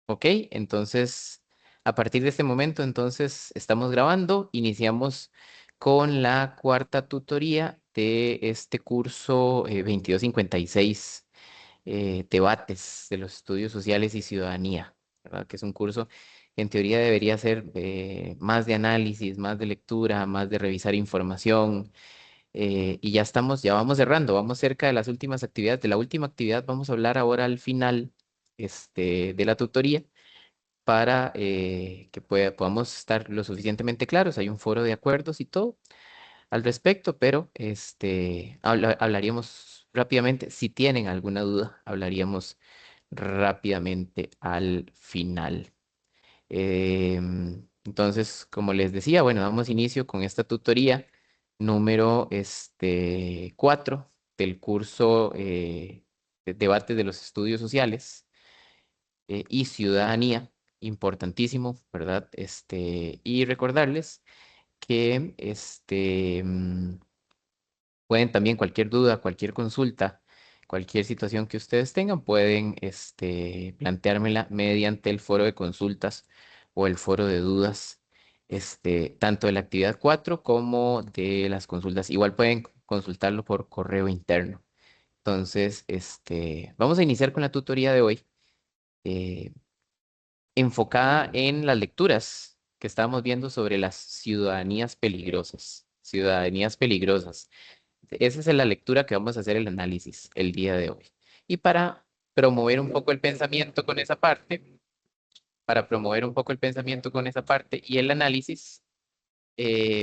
Ok, entonces a partir de este momento, entonces estamos grabando. Iniciamos con la cuarta tutoría de este curso 2256, debates de los estudios sociales y ciudadanía, ¿verdad? Que es un curso que en teoría debería ser más de análisis, más de lectura, más de revisar información. Y ya vamos cerrando, vamos cerca de las últimas actividades. De la última actividad vamos a hablar ahora al final de la tutoría para que podamos estar lo suficientemente claros. Hay un foro de acuerdos y todo al respecto, pero hablaríamos rápidamente. Si tienen alguna duda, hablaríamos rápidamente al final. Entonces, como les decía, bueno, damos inicio con esta tutoría número 4 del curso de debate de los estudios sociales y ciudadanía, importantísimo, ¿verdad? Y recordarles que pueden también cualquier duda, cualquier consulta, cualquier situación que ustedes tengan, pueden planteármela mediante el foro de consultas o el foro de dudas, tanto de la actividad 4 como de las consultas. Igual pueden consultarlo por correo interno. Entonces, vamos a iniciar con la tutoría de hoy. eh, Enfocada en las lecturas que estábamos viendo sobre las ciudadanías peligrosas. Ciudadanías peligrosas. Esa es la lectura que vamos a hacer el análisis el día de hoy. Y para promover un poco el pensamiento con esa parte, para promover un poco el pensamiento con esa parte y el análisis,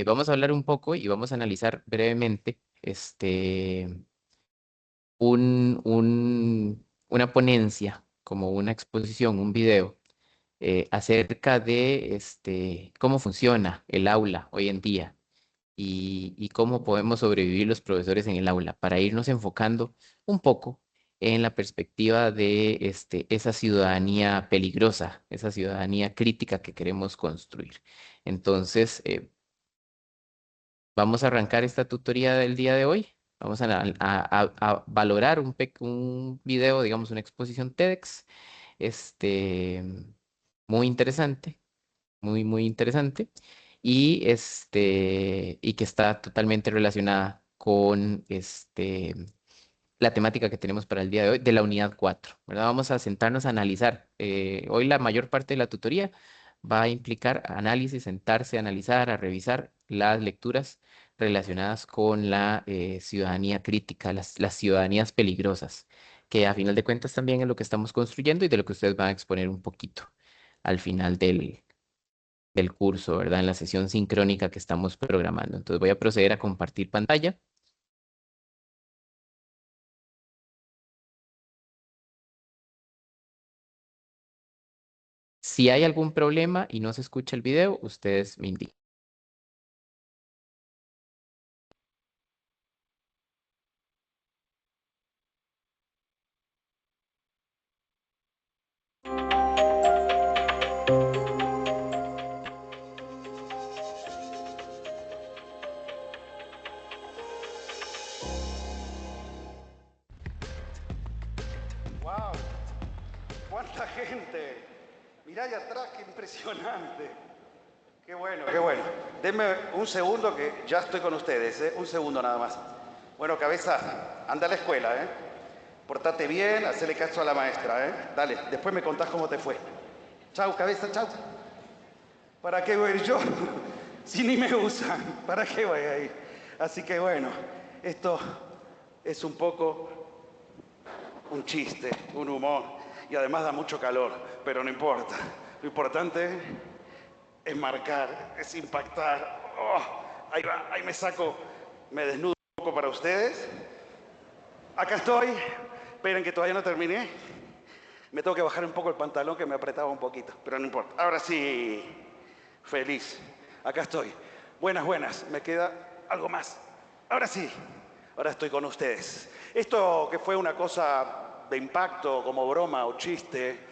vamos a hablar un poco y vamos a analizar brevemente una ponencia, como una exposición, un video acerca de cómo funciona el aula hoy en día y cómo podemos sobrevivir los profesores en el aula, para irnos enfocando un poco en la perspectiva de esa ciudadanía peligrosa, esa ciudadanía crítica que queremos construir. Entonces, vamos a arrancar esta tutoría del día de hoy. Vamos a valorar un video, digamos, una exposición TEDx, este, muy interesante, muy interesante, y que está totalmente relacionada con la temática que tenemos para el día de hoy de la unidad 4, ¿verdad? Vamos a sentarnos a analizar. Hoy la mayor parte de la tutoría va a implicar análisis, sentarse a analizar, a revisar las lecturas relacionadas con la ciudadanía crítica, las ciudadanías peligrosas, que a final de cuentas también es lo que estamos construyendo y de lo que ustedes van a exponer un poquito al final del curso, ¿verdad? En la sesión sincrónica que estamos programando. Entonces voy a proceder a compartir pantalla. Si hay algún problema y no se escucha el video, ustedes me indican. ¡Wow! ¡Cuánta gente! Mirá allá atrás, qué impresionante. Qué bueno, qué bueno. Denme un segundo que ya estoy con ustedes, ¿eh? Un segundo nada más. Bueno, cabeza, anda a la escuela, ¿eh? Portate bien, hacele caso a la maestra, ¿eh? Dale, después me contás cómo te fue. Chau, cabeza, chau. ¿Para qué voy a ir yo? Si ni me usan, ¿para qué voy a ir? Así que bueno, esto es un poco un chiste, un humor, y además da mucho calor, pero no importa. Lo importante es marcar, es impactar. Oh, ahí va, ahí me saco, me desnudo un poco para ustedes. Acá estoy. Esperen que todavía no terminé. Me tengo que bajar un poco el pantalón que me apretaba un poquito, pero no importa. Ahora sí, feliz. Acá estoy. Buenas, buenas. Me queda algo más. Ahora sí. Ahora estoy con ustedes. Esto que fue una cosa de impacto, como broma o chiste,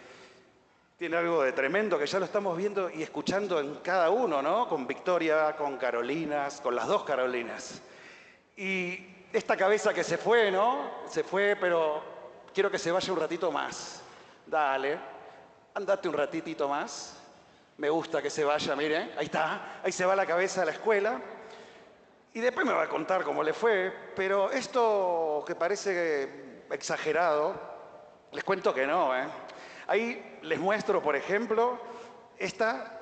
tiene algo de tremendo que ya lo estamos viendo y escuchando en cada uno, ¿no? Con Victoria, con Carolinas, con las dos Carolinas. Y esta cabeza que se fue, ¿no? Se fue, pero quiero que se vaya un ratito más. Dale. Andate un ratitito más. Me gusta que se vaya, miren, ahí está, ahí se va la cabeza de la escuela. Y después me va a contar cómo le fue, pero esto que parece exagerado, les cuento que no, ¿eh? Ahí les muestro, por ejemplo, esta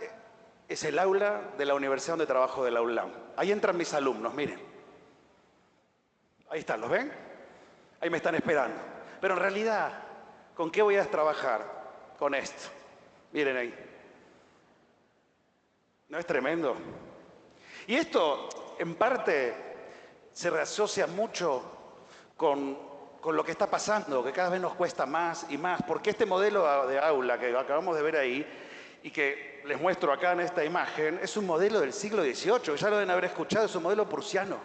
es el aula de la universidad donde trabajo de la ULAM. Ahí entran mis alumnos, miren. Ahí están, ¿los ven? Ahí me están esperando. Pero en realidad, ¿con qué voy a trabajar? Con esto. Miren ahí. ¿No es tremendo? Y esto, en parte, se asocia mucho con lo que está pasando, que cada vez nos cuesta más y más, porque este modelo de aula que acabamos de ver ahí y que les muestro acá en esta imagen, es un modelo del siglo XVIII, ya lo deben haber escuchado, es un modelo prusiano.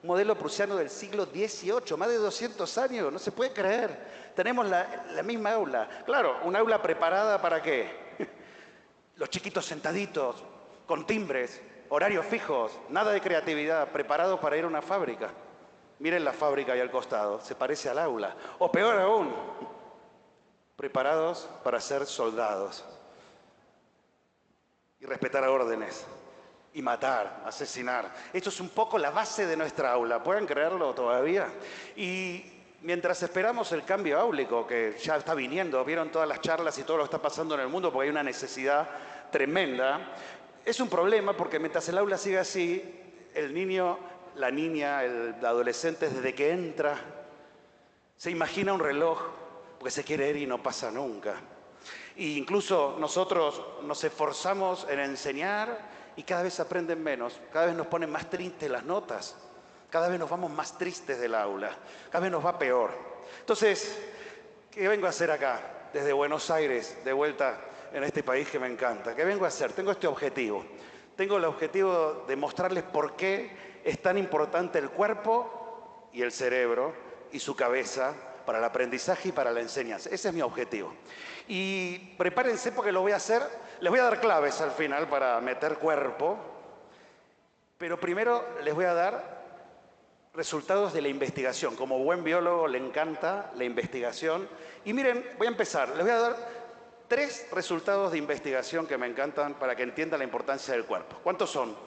Un modelo prusiano del siglo XVIII, más de 200 años, no se puede creer. Tenemos la misma aula. Claro, un aula preparada ¿para qué? Los chiquitos sentaditos, con timbres, horarios fijos, nada de creatividad, preparados para ir a una fábrica. Miren la fábrica ahí al costado, se parece al aula. O peor aún, preparados para ser soldados y respetar órdenes y matar, asesinar. Esto es un poco la base de nuestra aula, ¿pueden creerlo todavía? Y mientras esperamos el cambio áulico, que ya está viniendo, vieron todas las charlas y todo lo que está pasando en el mundo, porque hay una necesidad tremenda, es un problema porque mientras el aula sigue así, el niño, la niña, el adolescente, desde que entra, se imagina un reloj, porque se quiere ir y no pasa nunca. E incluso nosotros nos esforzamos en enseñar y cada vez aprenden menos, cada vez nos ponen más tristes las notas, cada vez nos vamos más tristes del aula, cada vez nos va peor. Entonces, ¿qué vengo a hacer acá, desde Buenos Aires, de vuelta en este país que me encanta? ¿Qué vengo a hacer? Tengo este objetivo. Tengo el objetivo de mostrarles por qué es tan importante el cuerpo y el cerebro y su cabeza para el aprendizaje y para la enseñanza. Ese es mi objetivo. Y prepárense porque lo voy a hacer, les voy a dar claves al final para meter cuerpo, pero primero les voy a dar resultados de la investigación. Como buen biólogo le encanta la investigación. Y miren, voy a empezar, les voy a dar 3 resultados de investigación que me encantan para que entiendan la importancia del cuerpo. ¿Cuántos son?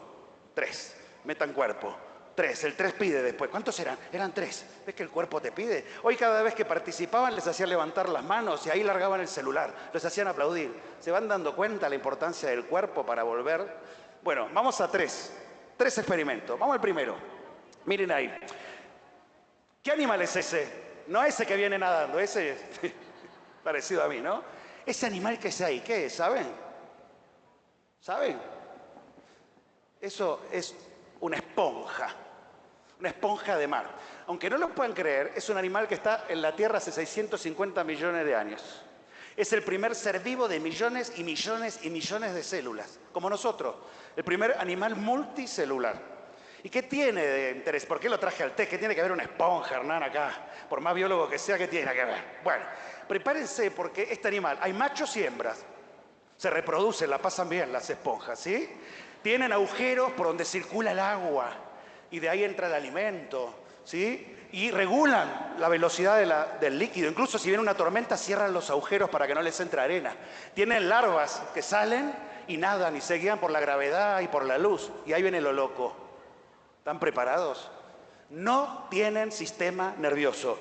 3. Metan cuerpo. 3. El 3 pide después. ¿Cuántos eran? Eran 3. ¿Ves que el cuerpo te pide? Hoy cada vez que participaban les hacía levantar las manos y ahí largaban el celular. Los hacían aplaudir. ¿Se van dando cuenta de la importancia del cuerpo para volver? Bueno, vamos a 3. 3 experimentos. Vamos al primero. Miren ahí. ¿Qué animal es ese? No ese que viene nadando, ese es parecido a mí, ¿no? Ese animal que es ahí, ¿qué es? ¿Saben? ¿Saben? Eso es una esponja de mar. Aunque no lo puedan creer, es un animal que está en la Tierra hace 650 millones de años. Es el primer ser vivo de millones y millones y millones de células, como nosotros. El primer animal multicelular. ¿Y qué tiene de interés? ¿Por qué lo traje al test? ¿Qué tiene que ver una esponja, Hernán, acá? Por más biólogo que sea, ¿qué tiene que ver? Bueno, prepárense porque este animal, hay machos y hembras. Se reproducen, la pasan bien las esponjas, ¿sí? Tienen agujeros por donde circula el agua y de ahí entra el alimento, ¿sí? Y regulan la velocidad del líquido. Incluso si viene una tormenta, cierran los agujeros para que no les entre arena. Tienen larvas que salen y nadan y se guían por la gravedad y por la luz. Y ahí viene lo loco. ¿Están preparados? No tienen sistema nervioso.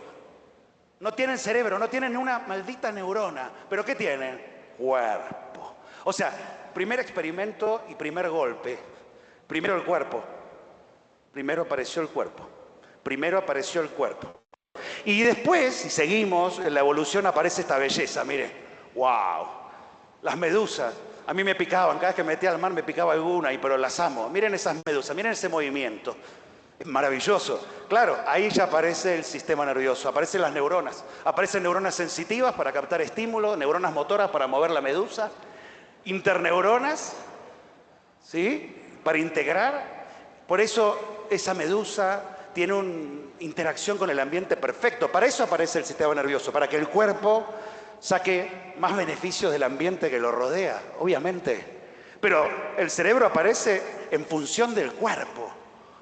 No tienen cerebro, no tienen una maldita neurona. ¿Pero qué tienen? Cuerpo. O sea, primer experimento y primer golpe. Primero el cuerpo. Primero apareció el cuerpo. Primero apareció el cuerpo. Y después, si seguimos, en la evolución aparece esta belleza, miren. ¡Wow! Las medusas. A mí me picaban, cada vez que me metía al mar me picaba alguna, pero las amo. Miren esas medusas, miren ese movimiento. Es maravilloso. Claro, ahí ya aparece el sistema nervioso, aparecen las neuronas. Aparecen neuronas sensitivas para captar estímulos, neuronas motoras para mover la medusa, interneuronas, ¿sí? Para integrar. Por eso esa medusa tiene una interacción con el ambiente perfecto. Para eso aparece el sistema nervioso, para que el cuerpo saque más beneficios del ambiente que lo rodea, obviamente. Pero el cerebro aparece en función del cuerpo,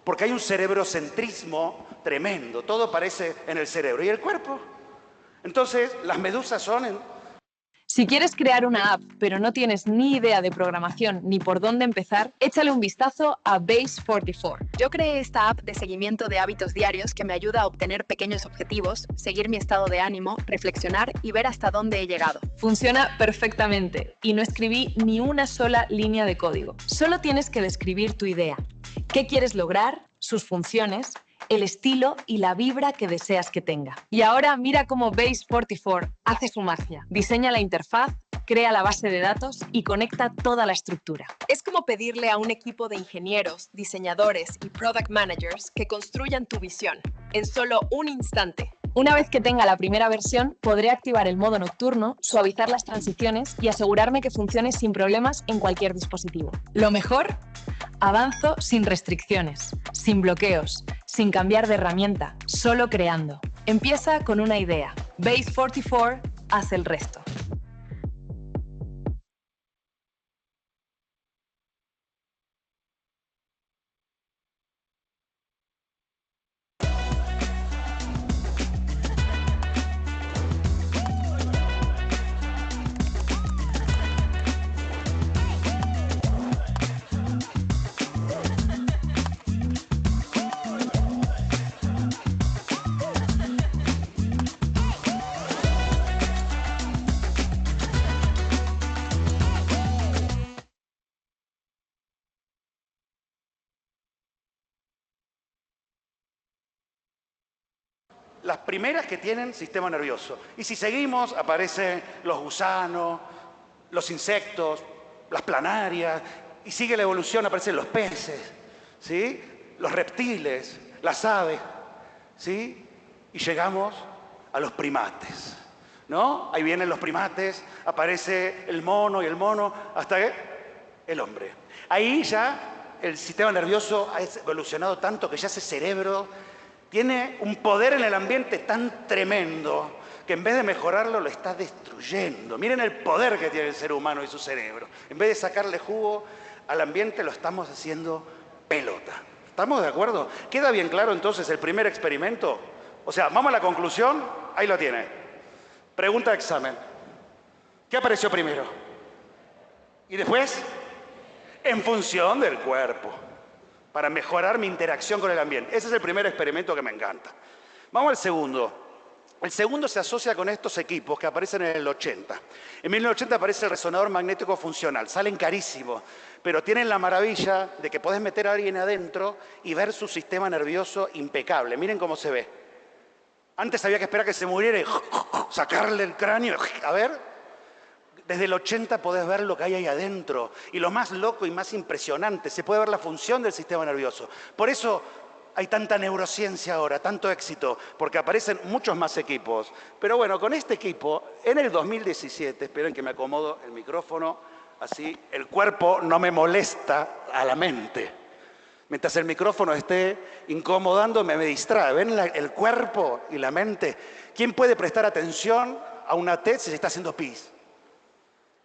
porque hay un cerebrocentrismo tremendo. Todo aparece en el cerebro. ¿Y el cuerpo? Entonces, las medusas son Si quieres crear una app, pero no tienes ni idea de programación ni por dónde empezar, échale un vistazo a Base44. Yo creé esta app de seguimiento de hábitos diarios que me ayuda a obtener pequeños objetivos, seguir mi estado de ánimo, reflexionar y ver hasta dónde he llegado. Funciona perfectamente y no escribí ni una sola línea de código. Solo tienes que describir tu idea, qué quieres lograr, sus funciones, el estilo y la vibra que deseas que tenga. Y ahora mira cómo Base44 hace su magia. Diseña la interfaz, crea la base de datos y conecta toda la estructura. Es como pedirle a un equipo de ingenieros, diseñadores y product managers que construyan tu visión en solo un instante. Una vez que tenga la primera versión, podré activar el modo nocturno, suavizar las transiciones y asegurarme que funcione sin problemas en cualquier dispositivo. Lo mejor, avanzo sin restricciones, sin bloqueos, sin cambiar de herramienta, solo creando. Empieza con una idea. Base44 hace el resto. Las primeras que tienen sistema nervioso. Y si seguimos, aparecen los gusanos, los insectos, las planarias, y sigue la evolución, aparecen los peces, ¿sí? Los reptiles, las aves, ¿sí? Y llegamos a los primates, ¿no? Ahí vienen los primates, aparece el mono y el mono, hasta el hombre. Ahí ya el sistema nervioso ha evolucionado tanto que ya ese cerebro tiene un poder en el ambiente tan tremendo que en vez de mejorarlo lo está destruyendo. Miren el poder que tiene el ser humano y su cerebro. En vez de sacarle jugo al ambiente lo estamos haciendo pelota. ¿Estamos de acuerdo? ¿Queda bien claro entonces el primer experimento? O sea, vamos a la conclusión, ahí lo tiene. Pregunta de examen. ¿Qué apareció primero? ¿Y después? En función del cuerpo, para mejorar mi interacción con el ambiente. Ese es el primer experimento que me encanta. Vamos al segundo. El segundo se asocia con estos equipos que aparecen en el 80. En 1980 aparece el resonador magnético funcional. Salen carísimos, pero tienen la maravilla de que podés meter a alguien adentro y ver su sistema nervioso impecable. Miren cómo se ve. Antes había que esperar que se muriera y sacarle el cráneo. A ver. Desde el 80 podés ver lo que hay ahí adentro. Y lo más loco y más impresionante, se puede ver la función del sistema nervioso. Por eso hay tanta neurociencia ahora, tanto éxito, porque aparecen muchos más equipos. Pero bueno, con este equipo, en el 2017, esperen que me acomodo el micrófono, así el cuerpo no me molesta a la mente. Mientras el micrófono esté incomodándome, me distrae. ¿Ven el cuerpo y la mente? ¿Quién puede prestar atención a una TED si se está haciendo pis?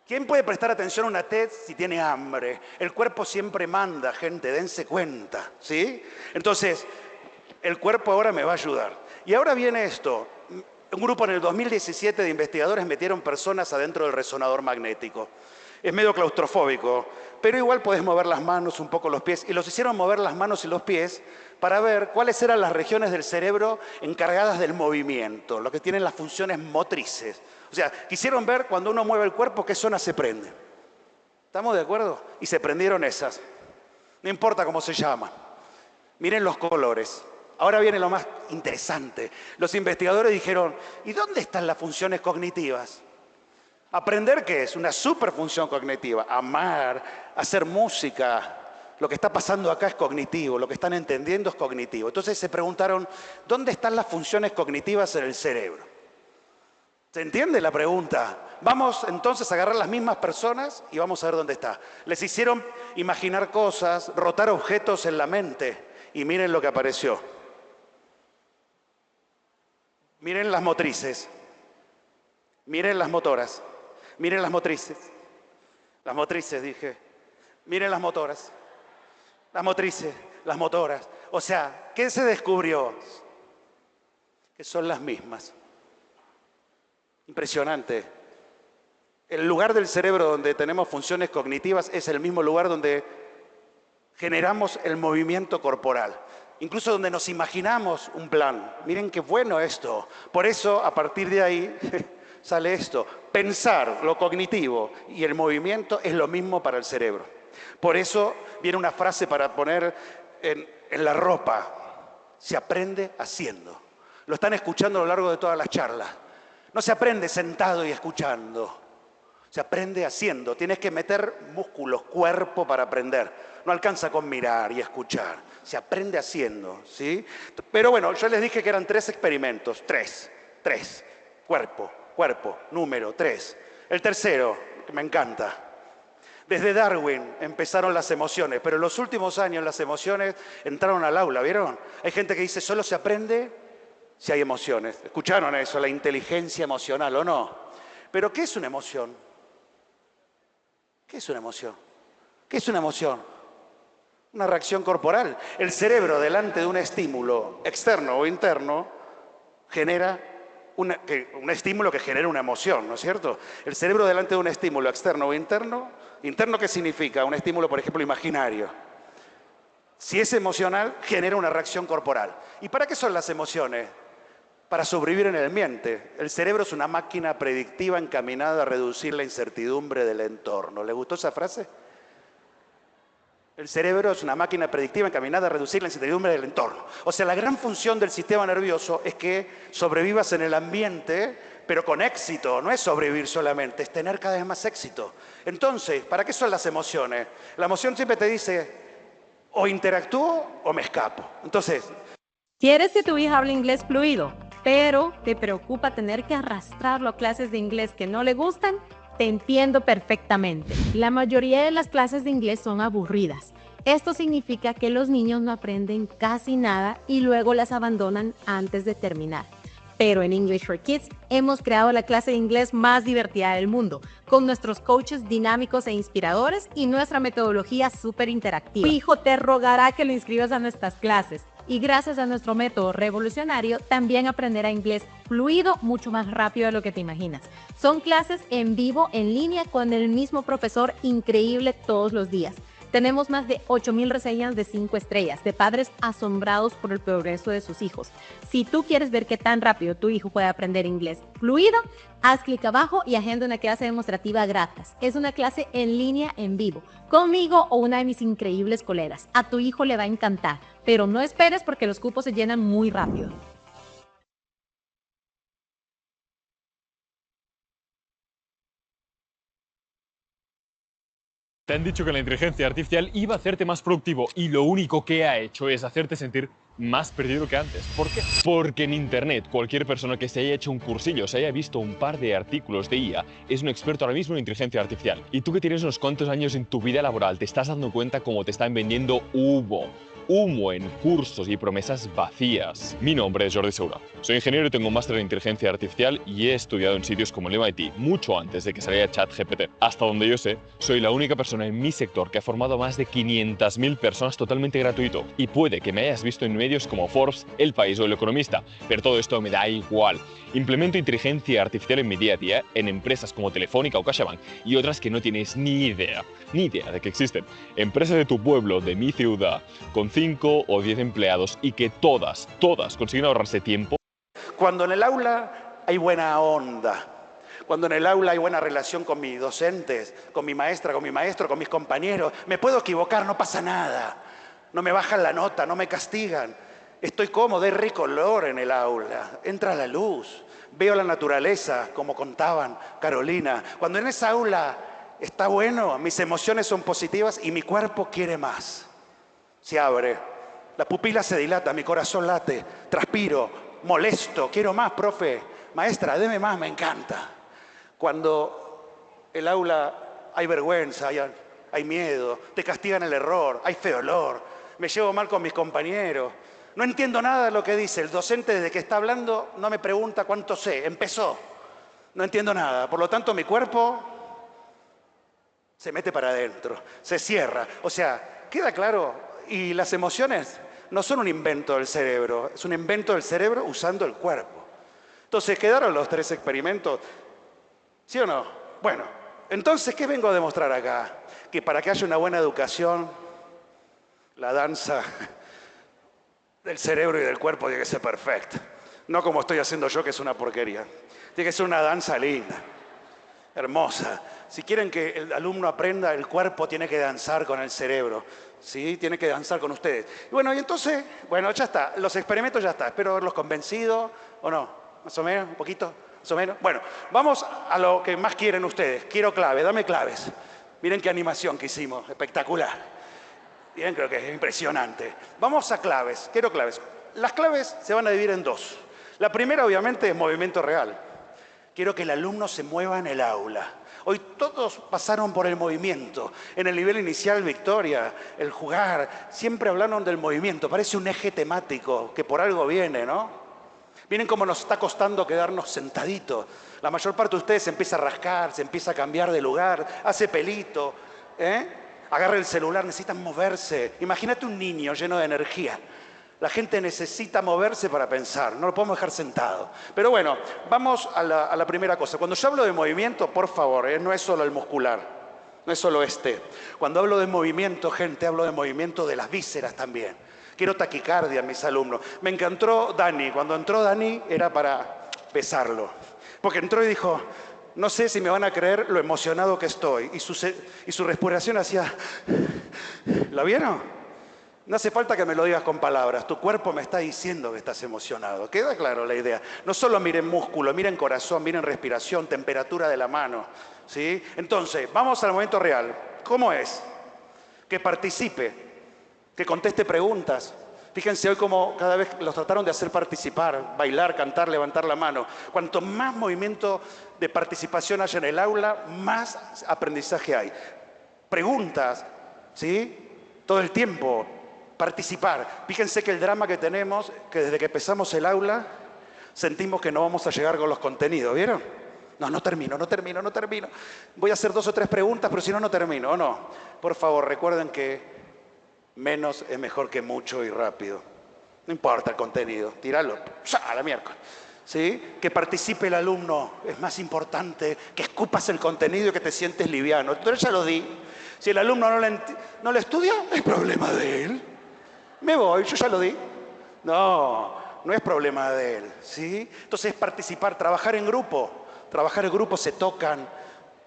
¿Quién puede prestar atención a una TED si tiene hambre? El cuerpo siempre manda, gente, dense cuenta, ¿sí? Entonces, el cuerpo ahora me va a ayudar. Y ahora viene esto. Un grupo en el 2017 de investigadores metieron personas adentro del resonador magnético. Es medio claustrofóbico, pero igual podés mover las manos, un poco los pies. Y los hicieron mover las manos y los pies para ver cuáles eran las regiones del cerebro encargadas del movimiento, lo que tienen las funciones motrices. O sea, quisieron ver cuando uno mueve el cuerpo qué zonas se prenden. ¿Estamos de acuerdo? Y se prendieron esas. No importa cómo se llama. Miren los colores. Ahora viene lo más interesante. Los investigadores dijeron, ¿y dónde están las funciones cognitivas? ¿Aprender qué es? Una superfunción cognitiva. Amar, hacer música. Lo que está pasando acá es cognitivo. Lo que están entendiendo es cognitivo. Entonces se preguntaron, ¿dónde están las funciones cognitivas en el cerebro? ¿Se entiende la pregunta? Vamos entonces a agarrar las mismas personas y vamos a ver dónde está. Les hicieron imaginar cosas, rotar objetos en la mente y miren lo que apareció. Miren las motrices, miren las motoras, miren las motrices dije, miren las motoras, las motrices, las motoras. O sea, ¿qué se descubrió? Que son las mismas. Impresionante. El lugar del cerebro donde tenemos funciones cognitivas es el mismo lugar donde generamos el movimiento corporal. Incluso donde nos imaginamos un plan. Miren qué bueno esto. Por eso, a partir de ahí, sale esto. Pensar, lo cognitivo y el movimiento es lo mismo para el cerebro. Por eso viene una frase para poner en la ropa. Se aprende haciendo. Lo están escuchando a lo largo de todas las charlas. No se aprende sentado y escuchando. Se aprende haciendo. Tienes que meter músculos, cuerpo para aprender. No alcanza con mirar y escuchar. Se aprende haciendo, ¿sí? Pero bueno, yo les dije que eran 3 experimentos. 3. Cuerpo, número, 3. El tercero, que me encanta. Desde Darwin empezaron las emociones, pero en los últimos años las emociones entraron al aula, ¿vieron? Hay gente que dice, solo se aprende si hay emociones. ¿Escucharon eso? La inteligencia emocional, ¿o no? Pero ¿qué es una emoción? ¿Qué es una emoción? ¿Qué es una emoción? Una reacción corporal. El cerebro, delante de un estímulo externo o interno, genera un estímulo que genera una emoción, ¿no es cierto? El cerebro, delante de un estímulo externo o interno, ¿interno qué significa? Un estímulo, por ejemplo, imaginario. Si es emocional, genera una reacción corporal. ¿Y para qué son las emociones? Para sobrevivir en el ambiente. El cerebro es una máquina predictiva encaminada a reducir la incertidumbre del entorno. ¿Le gustó esa frase? El cerebro es una máquina predictiva encaminada a reducir la incertidumbre del entorno. O sea, la gran función del sistema nervioso es que sobrevivas en el ambiente, pero con éxito. No es sobrevivir solamente, es tener cada vez más éxito. Entonces, ¿para qué son las emociones? La emoción siempre te dice, o interactúo o me escapo. Entonces, ¿quieres que tu hija hable inglés fluido, pero te preocupa tener que arrastrarlo a clases de inglés que no le gustan? Te entiendo perfectamente. La mayoría de las clases de inglés son aburridas. Esto significa que los niños no aprenden casi nada y luego las abandonan antes de terminar. Pero en English for Kids hemos creado la clase de inglés más divertida del mundo, con nuestros coaches dinámicos e inspiradores y nuestra metodología súper interactiva. Tu hijo te rogará que lo inscribas a nuestras clases. Y gracias a nuestro método revolucionario, también aprenderá inglés fluido mucho más rápido de lo que te imaginas. Son clases en vivo, en línea, con el mismo profesor increíble todos los días. Tenemos más de 8,000 reseñas de 5 estrellas, de padres asombrados por el progreso de sus hijos. Si tú quieres ver qué tan rápido tu hijo puede aprender inglés fluido, haz clic abajo y agenda una clase demostrativa gratis. Es una clase en línea en vivo, conmigo o una de mis increíbles colegas. A tu hijo le va a encantar, pero no esperes porque los cupos se llenan muy rápido. Te han dicho que la inteligencia artificial iba a hacerte más productivo y lo único que ha hecho es hacerte sentir más perdido que antes. ¿Por qué? Porque en Internet cualquier persona que se haya hecho un cursillo, se haya visto un par de artículos de IA, es un experto ahora mismo en inteligencia artificial. Y tú que tienes unos cuantos años en tu vida laboral, te estás dando cuenta cómo te están vendiendo humo en cursos y promesas vacías. Mi nombre es Jordi Segura. Soy ingeniero y tengo un máster en inteligencia artificial y he estudiado en sitios como el MIT mucho antes de que saliera ChatGPT. Hasta donde yo sé, soy la única persona en mi sector que ha formado a más de 500.000 personas totalmente gratuito. Y puede que me hayas visto en medios como Forbes, El País o El Economista, pero todo esto me da igual. Implemento inteligencia artificial en mi día a día en empresas como Telefónica o CaixaBank y otras que no tienes ni idea de que existen. Empresas de tu pueblo, de mi ciudad, con 5 o 10 empleados y que todas consiguen ahorrarse tiempo. Cuando en el aula hay buena onda, cuando en el aula hay buena relación con mis docentes, con mi maestra, con mi maestro, con mis compañeros, me puedo equivocar, no pasa nada. No me bajan la nota, no me castigan. Estoy cómodo, hay rico olor en el aula, entra la luz, veo la naturaleza, como contaban Carolina. Cuando en esa aula está bueno, mis emociones son positivas y mi cuerpo quiere más. Se abre, la pupila se dilata, mi corazón late, transpiro, molesto, quiero más, profe, maestra, deme más, me encanta. Cuando el aula hay vergüenza, hay miedo, te castigan el error, hay feo olor, me llevo mal con mis compañeros, no entiendo nada de lo que dice, el docente desde que está hablando no me pregunta cuánto sé, empezó, no entiendo nada, por lo tanto mi cuerpo se mete para adentro, se cierra, o sea, queda claro, y las emociones no son un invento del cerebro, es un invento del cerebro usando el cuerpo. Entonces, ¿quedaron los 3 experimentos? ¿Sí o no? Bueno, entonces, ¿qué vengo a demostrar acá? Que para que haya una buena educación, la danza del cerebro y del cuerpo tiene que ser perfecta. No como estoy haciendo yo, que es una porquería. Tiene que ser una danza linda, hermosa. Si quieren que el alumno aprenda, el cuerpo tiene que danzar con el cerebro. ¿Sí? Tiene que danzar con ustedes. Y bueno, y entonces, bueno, ya está. Los experimentos ya está. Espero haberlos convencido, ¿o no? ¿Más o menos? ¿Un poquito? ¿Más o menos? Bueno, vamos a lo que más quieren ustedes. Quiero claves, dame claves. Miren qué animación que hicimos, espectacular. Bien, creo que es impresionante. Vamos a claves, quiero claves. Las claves se van a dividir en dos. La primera, obviamente, es movimiento real. Quiero que el alumno se mueva en el aula. Hoy todos pasaron por el movimiento. En el nivel inicial, Victoria, el jugar, siempre hablaron del movimiento. Parece un eje temático que por algo viene, ¿no? Miren cómo nos está costando quedarnos sentaditos. La mayor parte de ustedes se empieza a rascar, se empieza a cambiar de lugar, hace pelito, agarra el celular, necesitan moverse. Imagínate un niño lleno de energía. La gente necesita moverse para pensar, no lo podemos dejar sentado. Pero bueno, vamos a la primera cosa. Cuando yo hablo de movimiento, por favor, no es solo el muscular, no es solo este. Cuando hablo de movimiento, gente, hablo de movimiento de las vísceras también. Quiero taquicardia a mis alumnos. Me encantó Dani. Cuando entró Dani era para besarlo. Porque entró y dijo, no sé si me van a creer lo emocionado que estoy. Y su respiración hacía... ¿La vieron? No hace falta que me lo digas con palabras. Tu cuerpo me está diciendo que estás emocionado. ¿Queda claro la idea? No solo miren músculo, miren corazón, miren respiración, temperatura de la mano. ¿Sí? Entonces, vamos al momento real. ¿Cómo es? Que participe, que conteste preguntas. Fíjense hoy cómo cada vez los trataron de hacer participar, bailar, cantar, levantar la mano. Cuanto más movimiento de participación haya en el aula, más aprendizaje hay. Preguntas, ¿sí? Todo el tiempo. Participar. Fíjense que el drama que tenemos, que desde que empezamos el aula, sentimos que no vamos a llegar con los contenidos, ¿vieron? No termino. Voy a hacer 2 o 3 preguntas, pero si no, no termino, ¿o no? Por favor, recuerden que menos es mejor que mucho y rápido. No importa el contenido, tíralo, a la miércoles. ¿Sí? Que participe el alumno es más importante que escupas el contenido y que te sientes liviano. Entonces ya lo di. Si el alumno no le estudia, es problema de él. Me voy, yo ya lo di. No es problema de él, ¿sí? Entonces participar, trabajar en grupo. Trabajar en grupo, se tocan.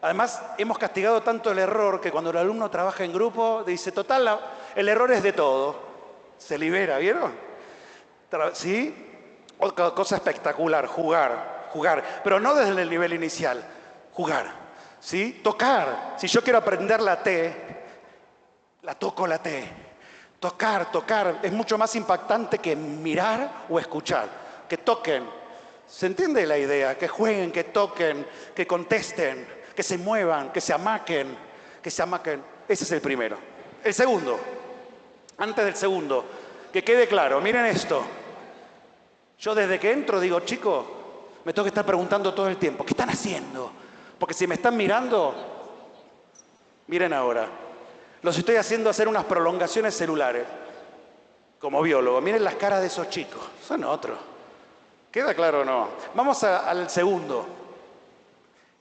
Además, hemos castigado tanto el error que cuando el alumno trabaja en grupo, dice, total, el error es de todo. Se libera, ¿vieron? ¿Sí? Otra cosa espectacular, jugar. Pero no desde el nivel inicial, jugar. ¿Sí? Tocar. Si yo quiero aprender la T, la toco la T. Tocar. Es mucho más impactante que mirar o escuchar. Que toquen. ¿Se entiende la idea? Que jueguen, que toquen, que contesten, que se muevan, que se amaquen. Ese es el primero. El segundo. Antes del segundo. Que quede claro. Miren esto. Yo desde que entro digo, chicos, me tengo que estar preguntando todo el tiempo. ¿Qué están haciendo? Porque si me están mirando, miren ahora. Los estoy haciendo hacer unas prolongaciones celulares, como biólogo. Miren las caras de esos chicos, son otros. ¿Queda claro o no? Vamos al segundo.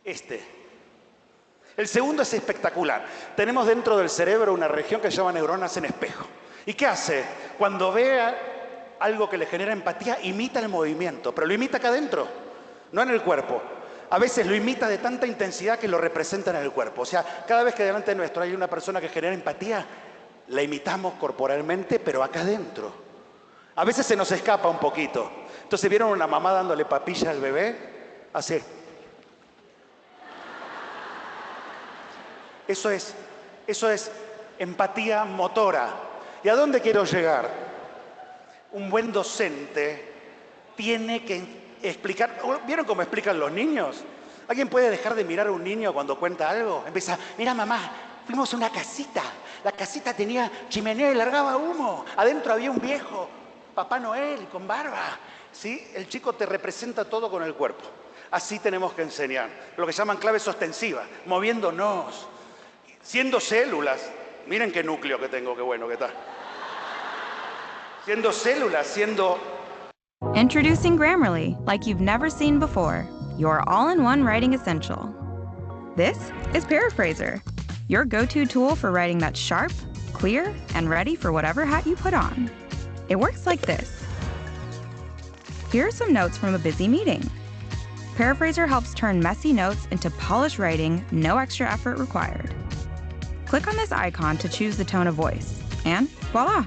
El segundo es espectacular. Tenemos dentro del cerebro una región que se llama neuronas en espejo. ¿Y qué hace? Cuando ve algo que le genera empatía, imita el movimiento, pero lo imita acá adentro, no en el cuerpo. A veces lo imita de tanta intensidad que lo representa en el cuerpo. O sea, cada vez que delante nuestro hay una persona que genera empatía, la imitamos corporalmente, pero acá adentro. A veces se nos escapa un poquito. Entonces, ¿vieron una mamá dándole papilla al bebé? Así. Eso es empatía motora. ¿Y a dónde quiero llegar? Un buen docente tiene que explicar. ¿Vieron cómo explican los niños? ¿Alguien puede dejar de mirar a un niño cuando cuenta algo? Empieza, mira mamá, fuimos a una casita. La casita tenía chimenea y largaba humo. Adentro había un viejo, Papá Noel, con barba. ¿Sí? El chico te representa todo con el cuerpo. Así tenemos que enseñar. Lo que llaman claves ostensivas, moviéndonos, siendo células. Miren qué núcleo que tengo, qué bueno que está. Siendo células, siendo... Introducing Grammarly, like you've never seen before. Your all-in-one writing essential. This is Paraphraser, your go-to tool for writing that's sharp, clear, and ready for whatever hat you put on. It works like this. Here are some notes from a busy meeting. Paraphraser helps turn messy notes into polished writing, no extra effort required. Click on this icon to choose the tone of voice, and voila!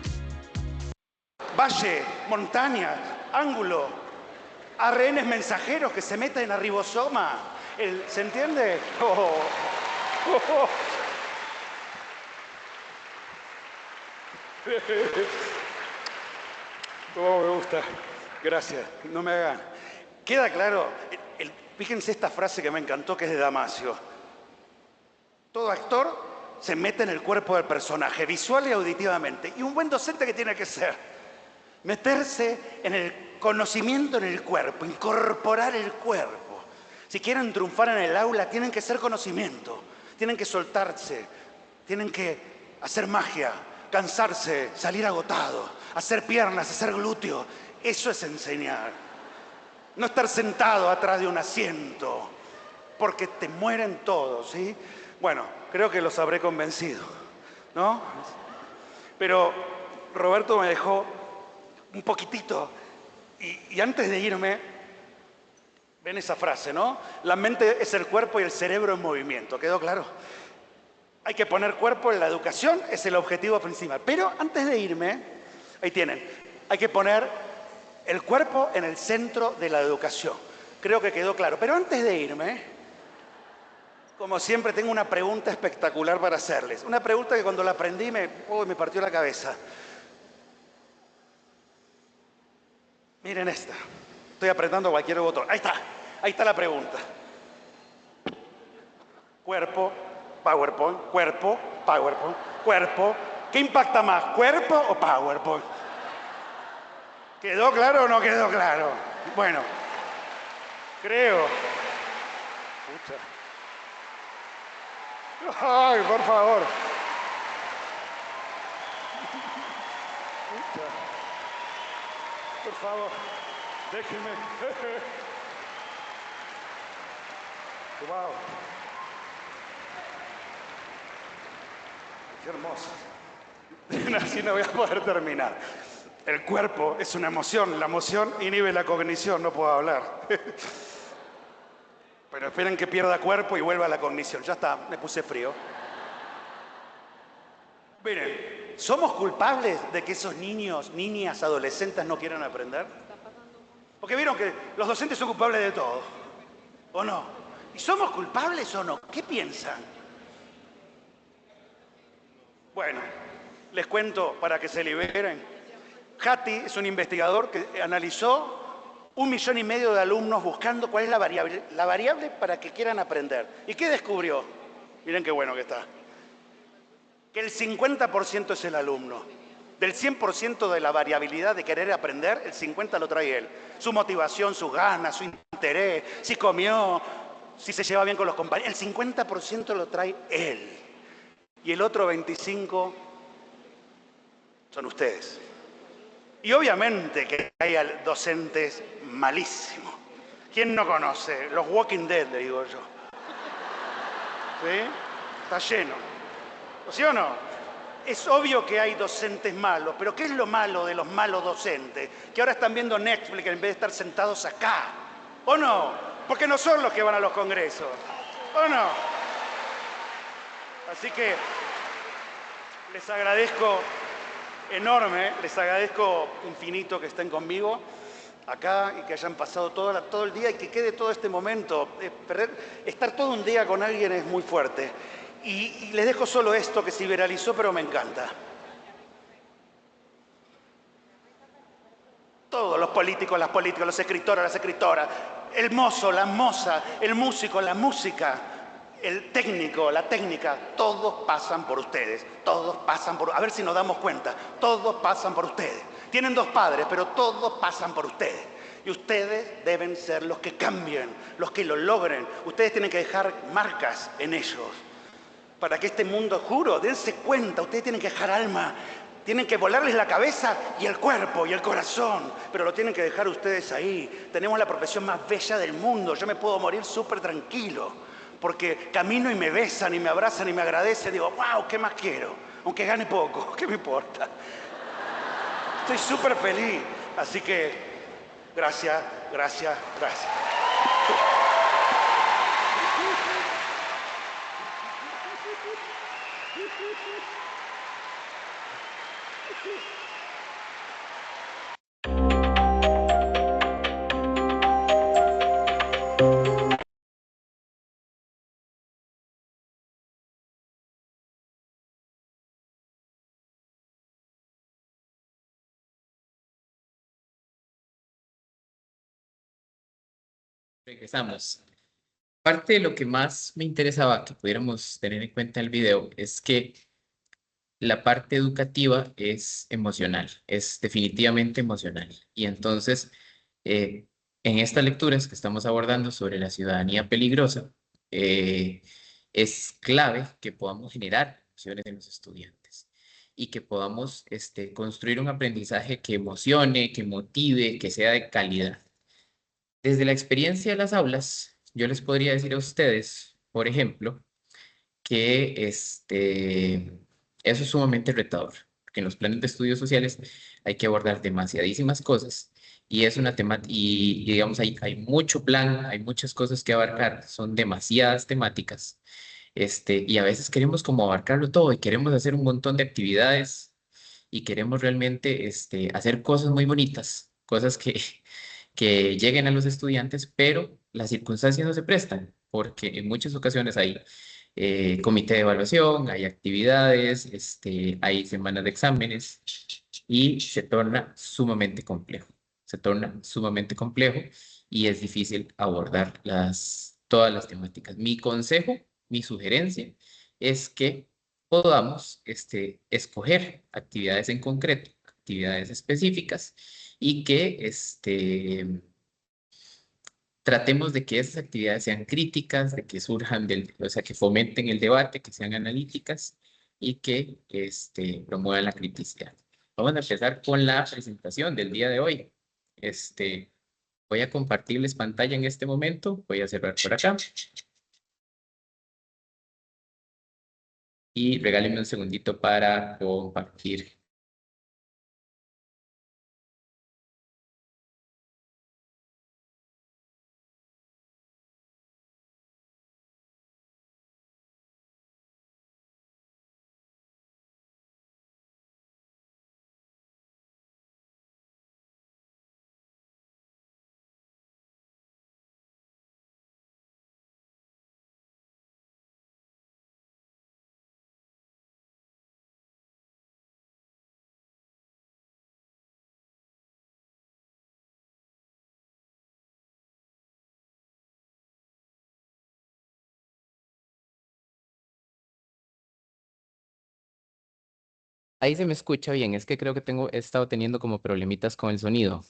Valle, montaña, ángulo, ARNs mensajeros que se meten a ribosoma. ¿Se entiende? Oh. Oh. Oh, me gusta. Gracias. No me hagan. Queda claro. Fíjense esta frase que me encantó, que es de Damasio. Todo actor se mete en el cuerpo del personaje, visual y auditivamente. Y un buen docente, ¿qué tiene que ser? Meterse en el conocimiento en el cuerpo, incorporar el cuerpo. Si quieren triunfar en el aula, tienen que ser conocimiento, tienen que soltarse, tienen que hacer magia, cansarse, salir agotado, hacer piernas, hacer glúteo. Eso es enseñar. No estar sentado atrás de un asiento, porque te mueren todos, ¿sí? Bueno, creo que los habré convencido, ¿no? Pero Roberto me dejó un poquitito. Y antes de irme, ven esa frase, ¿no? La mente es el cuerpo y el cerebro en movimiento. ¿Quedó claro? Hay que poner cuerpo en la educación, es el objetivo principal. Pero antes de irme, ahí tienen, hay que poner el cuerpo en el centro de la educación. Creo que quedó claro. Pero antes de irme, como siempre, tengo una pregunta espectacular para hacerles. Una pregunta que cuando la aprendí me partió la cabeza. Miren esta. Estoy apretando cualquier botón. Ahí está la pregunta. Cuerpo, PowerPoint, cuerpo, PowerPoint, cuerpo. ¿Qué impacta más, cuerpo o PowerPoint? ¿Quedó claro o no quedó claro? Bueno, creo. Ay, por favor. Por favor, déjenme. Wow. Qué hermoso. Así no voy a poder terminar. El cuerpo es una emoción. La emoción inhibe la cognición. No puedo hablar. Pero esperen que pierda cuerpo y vuelva a la cognición. Ya está, me puse frío. Miren, ¿somos culpables de que esos niños, niñas, adolescentes no quieran aprender? Porque vieron que los docentes son culpables de todo, ¿o no? ¿Y somos culpables o no? ¿Qué piensan? Bueno, les cuento para que se liberen. Hattie es un investigador que analizó 1,5 millones de alumnos buscando cuál es la variable para que quieran aprender. ¿Y qué descubrió? Miren qué bueno que está. Que el 50% es el alumno. Del 100% de la variabilidad de querer aprender, el 50% lo trae él. Su motivación, sus ganas, su interés, si comió, si se lleva bien con los compañeros. El 50% lo trae él. Y el otro 25% son ustedes. Y obviamente que hay docentes malísimos. ¿Quién no conoce? Los Walking Dead, le digo yo. ¿Sí? Está lleno. ¿Sí o no? Es obvio que hay docentes malos, pero ¿qué es lo malo de los malos docentes? Que ahora están viendo Netflix en vez de estar sentados acá. ¿O no? Porque no son los que van a los congresos. ¿O no? Así que les agradezco enorme, les agradezco infinito que estén conmigo acá y que hayan pasado todo el día y que quede todo este momento. Estar todo un día con alguien es muy fuerte. Y les dejo solo esto que se viralizó, pero me encanta. Todos los políticos, las políticas, los escritores, las escritoras, el mozo, la moza, el músico, la música, el técnico, la técnica, todos pasan por ustedes. Todos pasan por... A ver si nos damos cuenta. Todos pasan por ustedes. Tienen 2 padres, pero todos pasan por ustedes. Y ustedes deben ser los que cambien, los que lo logren. Ustedes tienen que dejar marcas en ellos. Para que este mundo, juro, dense cuenta, ustedes tienen que dejar alma, tienen que volarles la cabeza y el cuerpo y el corazón, pero lo tienen que dejar ustedes ahí. Tenemos la profesión más bella del mundo, yo me puedo morir súper tranquilo, porque camino y me besan y me abrazan y me agradecen. Digo, wow, ¿qué más quiero? Aunque gane poco, ¿qué me importa? Estoy súper feliz. Así que, gracias, gracias, gracias. Regresamos. Parte de lo que más me interesaba que pudiéramos tener en cuenta en el video es que la parte educativa es emocional, es definitivamente emocional. Y entonces, en estas lecturas que estamos abordando sobre la ciudadanía peligrosa, es clave que podamos generar emociones en los estudiantes y que podamos construir un aprendizaje que emocione, que motive, que sea de calidad. Desde la experiencia de las aulas, yo les podría decir a ustedes, por ejemplo, que eso es sumamente retador, porque en los planes de estudios sociales hay que abordar demasiadísimas cosas y es una temática, y digamos, hay mucho plan, hay muchas cosas que abarcar, son demasiadas temáticas, y a veces queremos como abarcarlo todo y queremos hacer un montón de actividades y queremos realmente hacer cosas muy bonitas, cosas que lleguen a los estudiantes, pero las circunstancias no se prestan, porque en muchas ocasiones hay comité de evaluación, hay actividades, hay semanas de exámenes y se torna sumamente complejo. Se torna sumamente complejo y es difícil abordar todas las temáticas. Mi consejo, mi sugerencia es que podamos escoger actividades en concreto, actividades específicas y que tratemos de que esas actividades sean críticas, de que surjan o sea, que fomenten el debate, que sean analíticas y que promuevan la criticidad. Vamos a empezar con la presentación del día de hoy. Voy a compartirles pantalla en este momento. Voy a cerrar por acá. Y regálenme un segundito para compartir. Ahí se me escucha bien. Es que creo que he estado teniendo como problemitas con el sonido.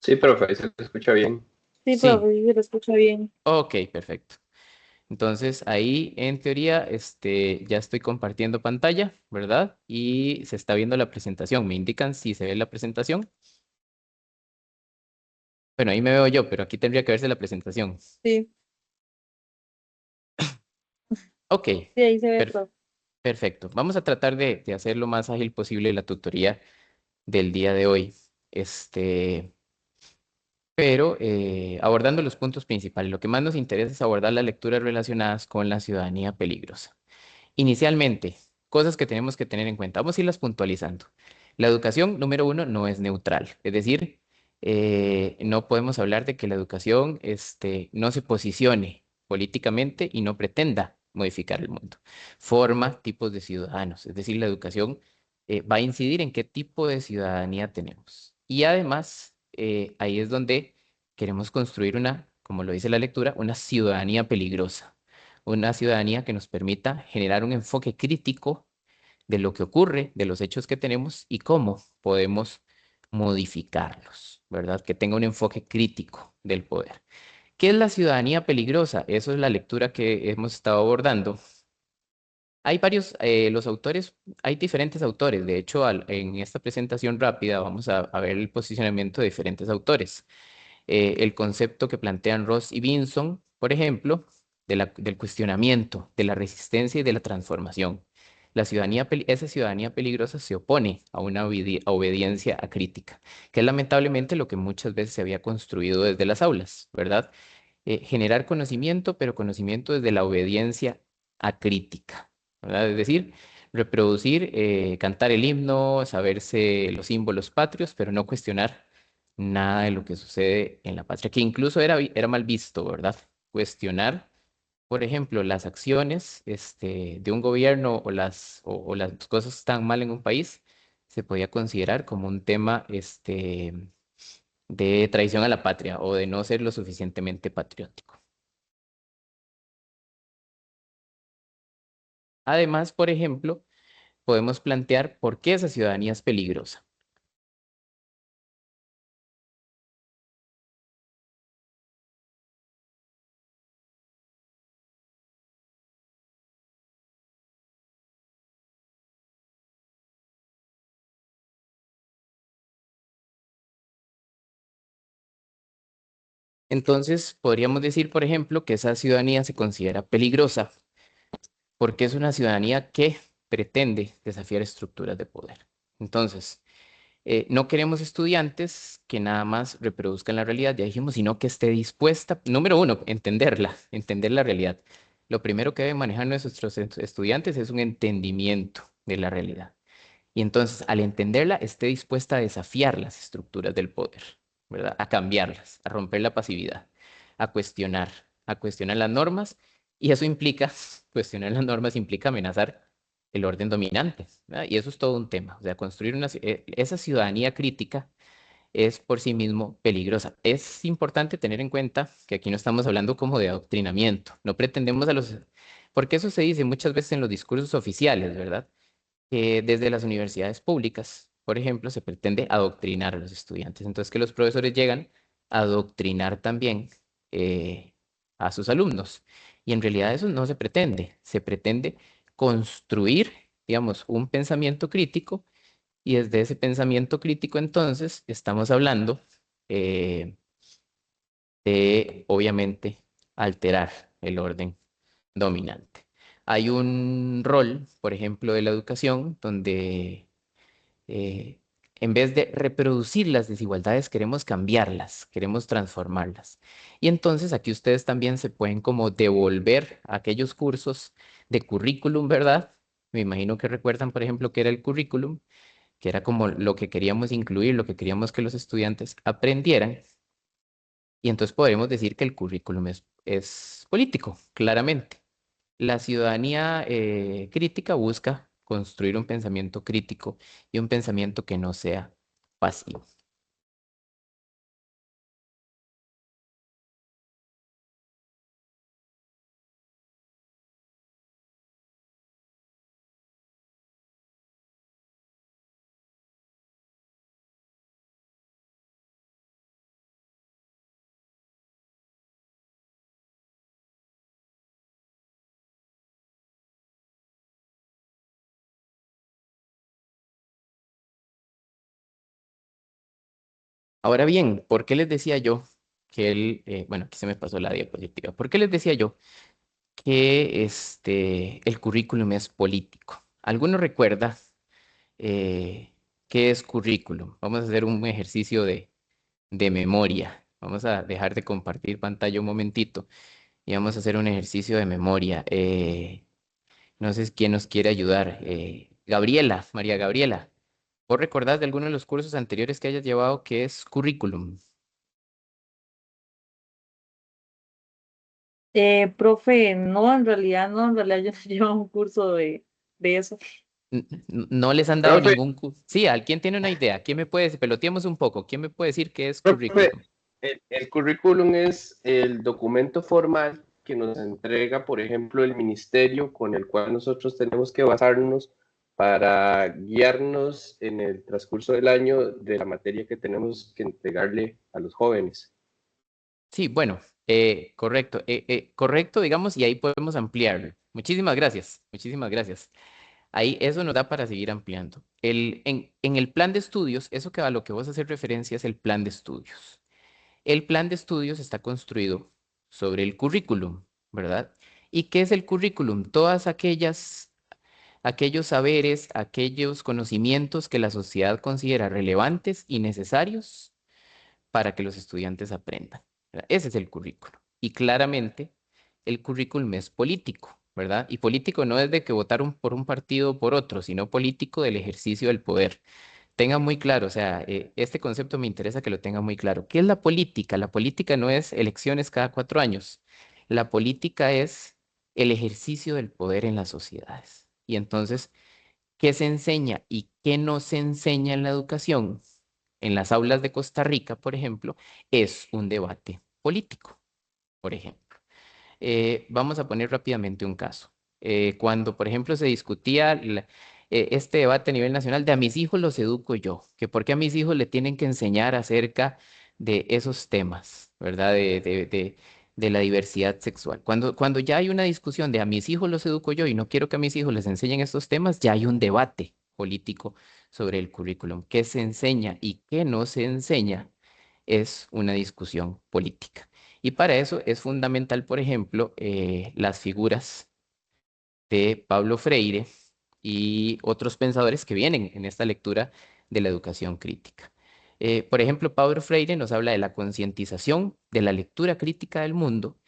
Sí, profe, ahí se escucha bien. Sí, Sí. profe, sí se lo escucha bien. Ok, perfecto. Entonces ahí en teoría ya estoy compartiendo pantalla, ¿verdad? Y se está viendo la presentación. ¿Me indican si se ve la presentación? Bueno, ahí me veo yo, pero aquí tendría que verse la presentación. Sí, Ok, sí, ahí se ve, per- profe. perfecto. Vamos a tratar de hacer lo más ágil posible la tutoría del día de hoy. Pero abordando los puntos principales, lo que más nos interesa es abordar las lecturas relacionadas con la ciudadanía peligrosa. Inicialmente, cosas que tenemos que tener en cuenta. Vamos a irlas puntualizando. La educación, número uno, no es neutral. Es decir, no podemos hablar de que la educación no se posicione políticamente y no pretenda modificar el mundo. Forma tipos de ciudadanos. Es decir, la educación va a incidir en qué tipo de ciudadanía tenemos. Y además, ahí es donde queremos construir como lo dice la lectura, una ciudadanía peligrosa, una ciudadanía que nos permita generar un enfoque crítico de lo que ocurre, de los hechos que tenemos y cómo podemos modificarlos, ¿verdad? Que tenga un enfoque crítico del poder. ¿Qué es la ciudadanía peligrosa? Eso es la lectura que hemos estado abordando. Hay los autores, hay diferentes autores. De hecho, en esta presentación rápida vamos a ver el posicionamiento de diferentes autores. el concepto que plantean Ross y Vinson, por ejemplo, del cuestionamiento, de la resistencia y de la transformación. Esa ciudadanía peligrosa se opone a una obediencia acrítica, que es lamentablemente lo que muchas veces se había construido desde las aulas, ¿verdad? Generar conocimiento, pero conocimiento desde la obediencia acrítica, ¿verdad? Es decir, reproducir, cantar el himno, saberse los símbolos patrios, pero no cuestionar nada de lo que sucede en la patria, que incluso era mal visto, ¿verdad? Cuestionar, por ejemplo, las acciones de un gobierno o las cosas que están mal en un país, se podía considerar como un tema de traición a la patria o de no ser lo suficientemente patriótico. Además, por ejemplo, podemos plantear por qué esa ciudadanía es peligrosa. Entonces, podríamos decir, por ejemplo, que esa ciudadanía se considera peligrosa porque es una ciudadanía que pretende desafiar estructuras de poder. Entonces, no queremos estudiantes que nada más reproduzcan la realidad, ya dijimos, sino que esté dispuesta, número uno, entenderla, entender la realidad. Lo primero que deben manejar nuestros estudiantes es un entendimiento de la realidad. Y entonces, al entenderla, esté dispuesta a desafiar las estructuras del poder, ¿verdad? A cambiarlas, a romper la pasividad, a cuestionar las normas. Y eso implica, cuestionar las normas implica amenazar el orden dominante, ¿verdad? Y eso es todo un tema. O sea, construir esa ciudadanía crítica es por sí mismo peligrosa. Es importante tener en cuenta que aquí no estamos hablando como de adoctrinamiento. No pretendemos porque eso se dice muchas veces en los discursos oficiales, ¿verdad? Que desde las universidades públicas, por ejemplo, se pretende adoctrinar a los estudiantes. Entonces, que los profesores llegan a adoctrinar también eh, a sus alumnos. Y en realidad eso no se pretende construir, digamos, un pensamiento crítico y desde ese pensamiento crítico entonces estamos hablando eh, de, obviamente, alterar el orden dominante. Hay un rol, por ejemplo, de la educación, donde eh, en vez de reproducir las desigualdades, queremos cambiarlas, queremos transformarlas. Y entonces aquí ustedes también se pueden como devolver a aquellos cursos de currículum, ¿verdad? Me imagino que recuerdan, por ejemplo, que era el currículum, que era como lo que queríamos incluir, lo que queríamos que los estudiantes aprendieran. Y entonces podremos decir que el currículum es político, claramente. La ciudadanía crítica busca construir un pensamiento crítico y un pensamiento que no sea pasivo. Ahora bien, ¿por qué les decía yo que bueno, aquí se me pasó la diapositiva, ¿por qué les decía yo que el currículum es político? ¿Alguno recuerda qué es currículum? Vamos a hacer un ejercicio de memoria. Vamos a dejar de compartir pantalla un momentito y vamos a hacer un ejercicio de memoria. No sé quién nos quiere ayudar. Gabriela, María Gabriela, ¿vos recordás de alguno de los cursos anteriores que hayas llevado que es currículum? Profe, no, en realidad yo no llevo un curso de eso. No les han dado Profe, ningún curso. Sí, ¿alguien tiene una idea? ¿Quién me puede decir? Peloteemos un poco. ¿Quién me puede decir qué es profe, currículum? el currículum es el documento formal que nos entrega, por ejemplo, el ministerio con el cual nosotros tenemos que basarnos para guiarnos en el transcurso del año de la materia que tenemos que entregarle a los jóvenes. Sí, bueno, correcto. Correcto, digamos, y ahí podemos ampliarlo. Muchísimas gracias. Muchísimas gracias. Ahí eso nos da para seguir ampliando. En el plan de estudios, eso que a lo que vos haces referencia es el plan de estudios. El plan de estudios está construido sobre el currículum, ¿verdad? ¿Y qué es el currículum? Todas aquellos saberes, aquellos conocimientos que la sociedad considera relevantes y necesarios para que los estudiantes aprendan, ¿verdad? Ese es el currículum. Y claramente el currículum es político, ¿verdad? Y político no es de que votaron por un partido o por otro, sino político del ejercicio del poder. Tengan muy claro, o sea, este concepto me interesa que lo tengan muy claro. ¿Qué es la política? La política no es elecciones cada 4 años. La política es el ejercicio del poder en las sociedades. Y entonces, ¿qué se enseña y qué no se enseña en la educación? En las aulas de Costa Rica, por ejemplo, es un debate político, por ejemplo. Vamos a poner rápidamente un caso. Cuando, por ejemplo, se discutía este debate a nivel nacional de a mis hijos los educo yo, que por qué a mis hijos le tienen que enseñar acerca de esos temas, ¿verdad? De la diversidad sexual. Cuando ya hay una discusión de a mis hijos los educo yo y no quiero que a mis hijos les enseñen estos temas, ya hay un debate político sobre el currículum. ¿Qué se enseña y qué no se enseña? Es una discusión política. Y para eso es fundamental, por ejemplo, las figuras de Pablo Freire y otros pensadores que vienen en esta lectura de la educación crítica. Por ejemplo, Pablo Freire nos habla de la concientización, de la lectura crítica del mundo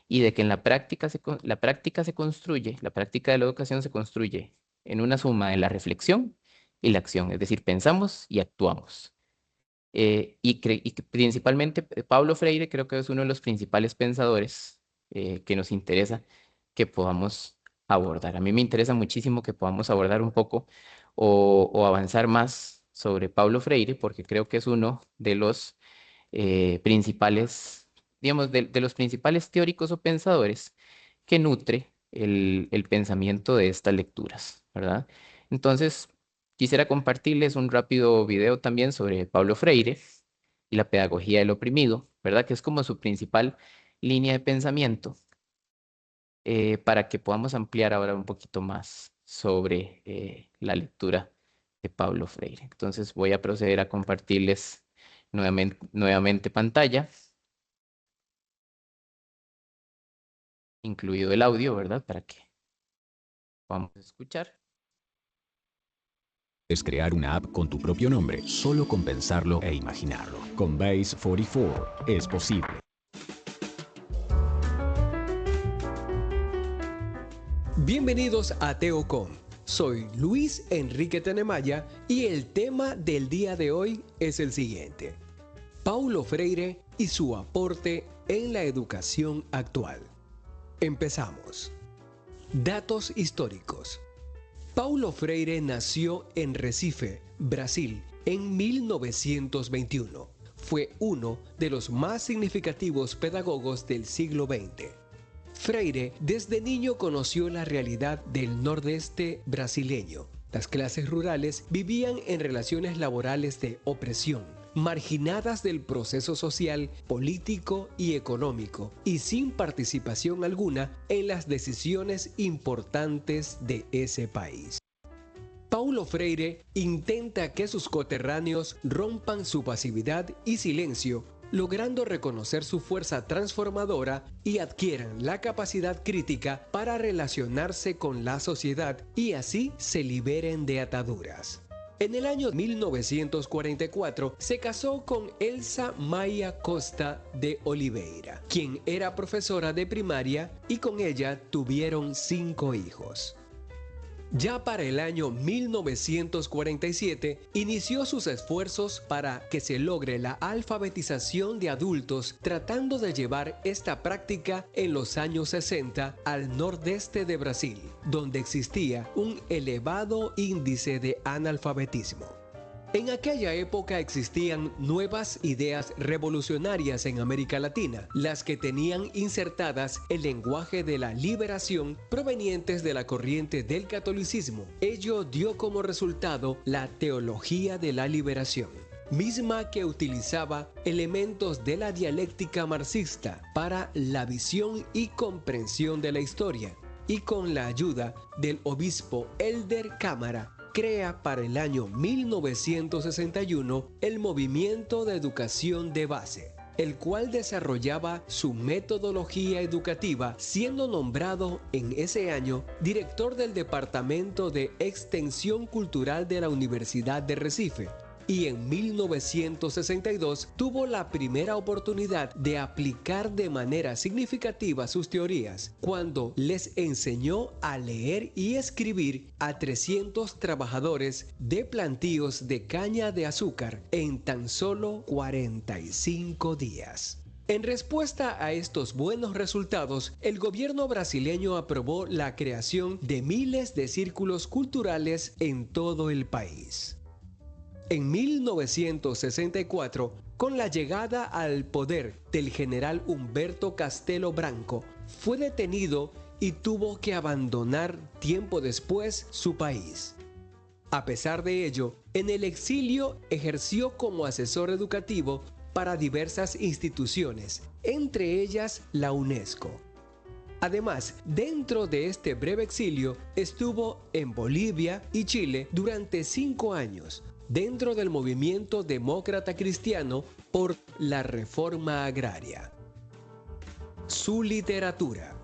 y de que en la práctica la práctica de la educación se construye en una suma de la reflexión y la acción, es decir, pensamos y actuamos. Y principalmente Pablo Freire creo que es uno de los principales pensadores que nos interesa que podamos abordar. A mí me interesa muchísimo que podamos abordar un poco o avanzar más sobre Pablo Freire porque creo que es uno de los principales, digamos, de los principales teóricos o pensadores que nutre el pensamiento de estas lecturas, ¿verdad? Entonces, quisiera compartirles un rápido video también sobre Pablo Freire y la pedagogía del oprimido, ¿verdad? Que es como su principal línea de pensamiento, para que podamos ampliar ahora un poquito más sobre la lectura de Pablo Freire. Entonces voy a proceder a compartirles nuevamente pantalla, incluido el audio, ¿verdad? Para que podamos escuchar. Es crear una app con tu propio nombre, solo con pensarlo e imaginarlo. Con Base 44 es posible. Bienvenidos a Teocom. Soy Luis Enrique Tenemaya y el tema del día de hoy es el siguiente: Paulo Freire y su aporte en la educación actual. Empezamos. Datos históricos. Paulo Freire nació en Recife, Brasil, en 1921. Fue uno de los más significativos pedagogos del siglo XX. Freire desde niño conoció la realidad del nordeste brasileño. Las clases rurales vivían en relaciones laborales de opresión, marginadas del proceso social, político y económico, y sin participación alguna en las decisiones importantes de ese país. Paulo Freire intenta que sus coterráneos rompan su pasividad y silencio, logrando reconocer su fuerza transformadora y adquieran la capacidad crítica para relacionarse con la sociedad y así se liberen de ataduras. En el año 1944 se casó con Elsa Maia Costa de Oliveira, quien era profesora de primaria, y con ella tuvieron 5 hijos. Ya para el año 1947 inició sus esfuerzos para que se logre la alfabetización de adultos, tratando de llevar esta práctica en los años 60 al nordeste de Brasil, donde existía un elevado índice de analfabetismo. En aquella época existían nuevas ideas revolucionarias en América Latina, las que tenían insertadas el lenguaje de la liberación provenientes de la corriente del catolicismo. Ello dio como resultado la teología de la liberación, misma que utilizaba elementos de la dialéctica marxista para la visión y comprensión de la historia, y con la ayuda del obispo Elder Cámara, crea para el año 1961 el Movimiento de Educación de Base, el cual desarrollaba su metodología educativa, siendo nombrado en ese año director del Departamento de Extensión Cultural de la Universidad de Recife. Y en 1962 tuvo la primera oportunidad de aplicar de manera significativa sus teorías, cuando les enseñó a leer y escribir a 300 trabajadores de plantíos de caña de azúcar en tan solo 45 días. En respuesta a estos buenos resultados, el gobierno brasileño aprobó la creación de miles de círculos culturales en todo el país. En 1964, con la llegada al poder del general Humberto Castelo Branco, fue detenido y tuvo que abandonar tiempo después su país. A pesar de ello, en el exilio ejerció como asesor educativo para diversas instituciones, entre ellas la UNESCO. Además, dentro de este breve exilio, estuvo en Bolivia y Chile durante 5 años, dentro del movimiento demócrata cristiano por la reforma agraria. Su literatura.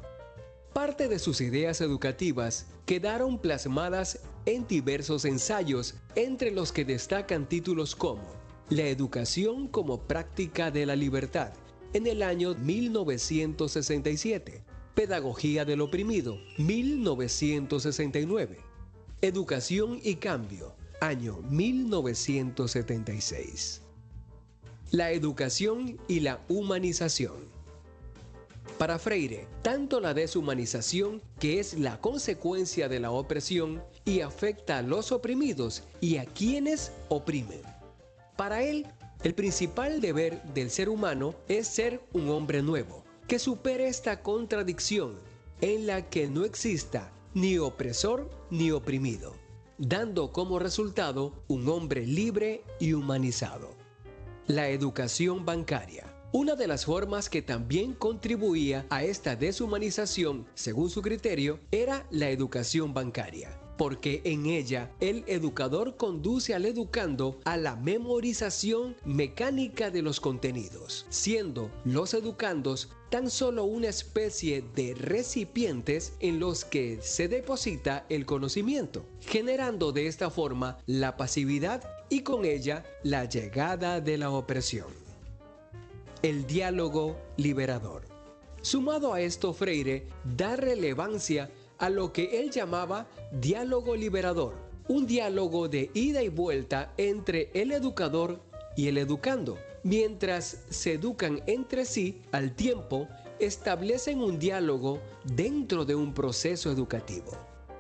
Parte de sus ideas educativas quedaron plasmadas en diversos ensayos, entre los que destacan títulos como La educación como práctica de la libertad, en el año 1967, Pedagogía del oprimido, 1969, Educación y cambio, año 1976. La educación y la humanización. Para Freire, tanto la deshumanización, que es la consecuencia de la opresión y afecta a los oprimidos y a quienes oprimen. Para él, el principal deber del ser humano es ser un hombre nuevo, que supere esta contradicción en la que no exista ni opresor ni oprimido, dando como resultado un hombre libre y humanizado. La educación bancaria. Una de las formas que también contribuía a esta deshumanización, según su criterio, era la educación bancaria, porque en ella el educador conduce al educando a la memorización mecánica de los contenidos, siendo los educandos tan solo una especie de recipientes en los que se deposita el conocimiento, generando de esta forma la pasividad y con ella la llegada de la opresión. El diálogo liberador. Sumado a esto, Freire da relevancia a lo que él llamaba diálogo liberador, un diálogo de ida y vuelta entre el educador y el educando. Mientras se educan entre sí, al tiempo establecen un diálogo dentro de un proceso educativo.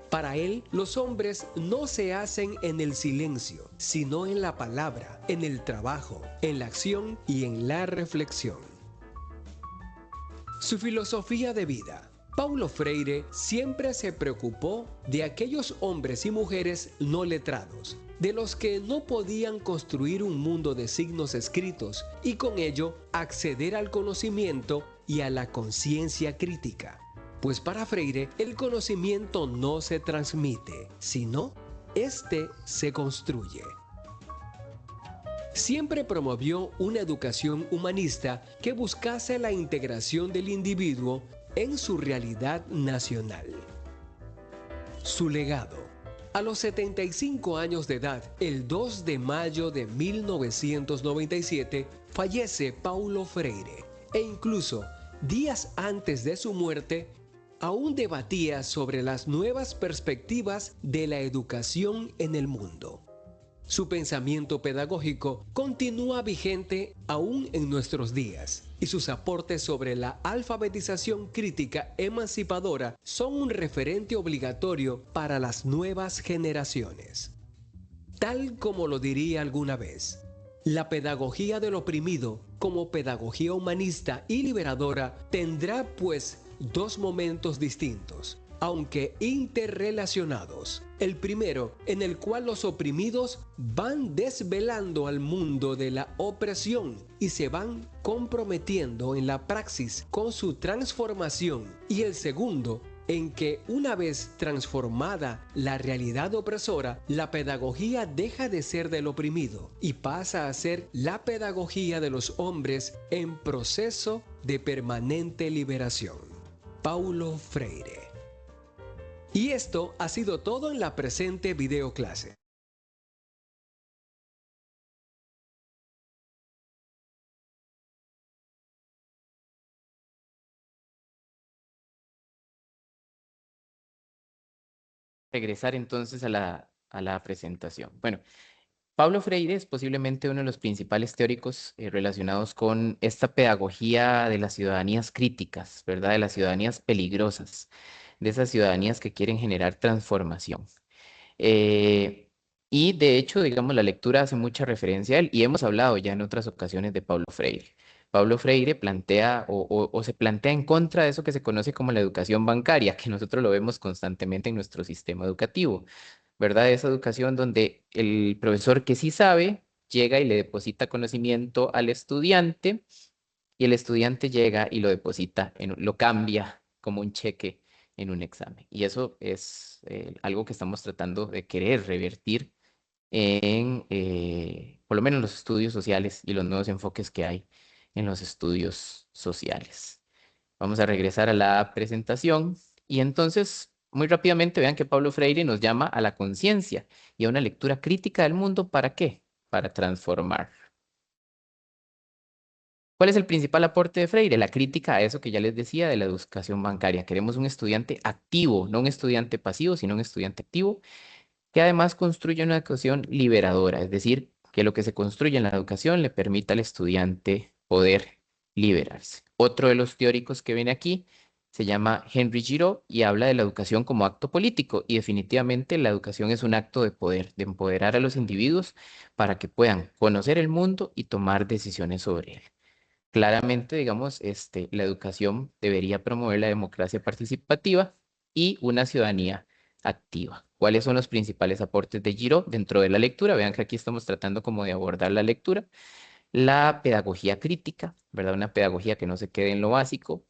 Para él, los hombres no se hacen en el silencio, sino en la palabra, en el trabajo, en la acción y en la reflexión. Su filosofía de vida. Paulo Freire siempre se preocupó de aquellos hombres y mujeres no letrados, de los que no podían construir un mundo de signos escritos y con ello acceder al conocimiento y a la conciencia crítica. Pues para Freire, el conocimiento no se transmite, sino este se construye. Siempre promovió una educación humanista que buscase la integración del individuo en su realidad nacional. Su legado. A los 75 años de edad, el 2 de mayo de 1997, fallece Paulo Freire, e incluso días antes de su muerte, aún debatía sobre las nuevas perspectivas de la educación en el mundo. Su pensamiento pedagógico continúa vigente aún en nuestros días, y sus aportes sobre la alfabetización crítica emancipadora son un referente obligatorio para las nuevas generaciones. Tal como lo diría alguna vez, la pedagogía del oprimido, como pedagogía humanista y liberadora, tendrá pues dos momentos distintos, aunque interrelacionados. El primero, en el cual los oprimidos van desvelando al mundo de la opresión y se van comprometiendo en la praxis con su transformación. Y el segundo, en que una vez transformada la realidad opresora, la pedagogía deja de ser del oprimido y pasa a ser la pedagogía de los hombres en proceso de permanente liberación. Paulo Freire. Y esto ha sido todo en la presente videoclase. Regresar entonces a la presentación. Bueno, Paulo Freire es posiblemente uno de los principales teóricos relacionados con esta pedagogía de las ciudadanías críticas, ¿verdad? De las ciudadanías peligrosas, de esas ciudadanías que quieren generar transformación. Eh, y de hecho, digamos, la lectura hace mucha referencia a él y hemos hablado ya en otras ocasiones de Paulo Freire. Paulo Freire plantea o se plantea en contra de eso que se conoce como la educación bancaria, que nosotros lo vemos constantemente en nuestro sistema educativo, ¿verdad? Esa educación donde el profesor que sí sabe llega y le deposita conocimiento al estudiante y el estudiante llega y lo deposita, lo cambia como un cheque en un examen. Y eso es algo que estamos tratando de querer revertir en, por lo menos, los estudios sociales y los nuevos enfoques que hay en los estudios sociales. Vamos a regresar a la presentación y entonces, muy rápidamente, vean que Paulo Freire nos llama a la conciencia y a una lectura crítica del mundo. ¿Para qué? Para transformar. ¿Cuál es el principal aporte de Freire? La crítica a eso que ya les decía de la educación bancaria. Queremos un estudiante activo, no un estudiante pasivo, sino un estudiante activo que además construye una educación liberadora, es decir, que lo que se construye en la educación le permita al estudiante poder liberarse. Otro de los teóricos que viene aquí se llama Henry Giraud y habla de la educación como acto político y definitivamente la educación es un acto de poder, de empoderar a los individuos para que puedan conocer el mundo y tomar decisiones sobre él. Claramente, digamos, la educación debería promover la democracia participativa y una ciudadanía activa. ¿Cuáles son los principales aportes de Giraud dentro de la lectura? Vean que aquí estamos tratando como de abordar la lectura. La pedagogía crítica, ¿verdad? Una pedagogía que no se quede en lo básico.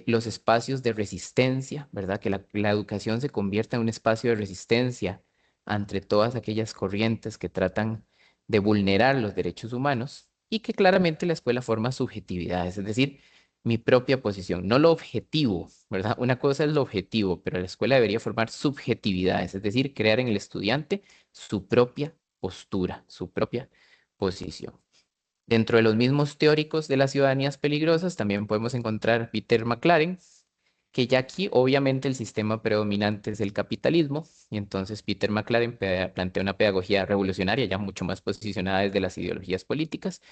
Los espacios de resistencia, ¿verdad? Que la educación se convierta en un espacio de resistencia ante todas aquellas corrientes que tratan de vulnerar los derechos humanos y que claramente la escuela forma subjetividades, es decir, mi propia posición, no lo objetivo, ¿verdad? Una cosa es lo objetivo, pero la escuela debería formar subjetividades, es decir, crear en el estudiante su propia postura, su propia posición. Dentro de los mismos teóricos de las ciudadanías peligrosas también podemos encontrar Peter McLaren, que ya aquí obviamente el sistema predominante es el capitalismo, y entonces Peter McLaren plantea una pedagogía revolucionaria ya mucho más posicionada desde las ideologías políticas,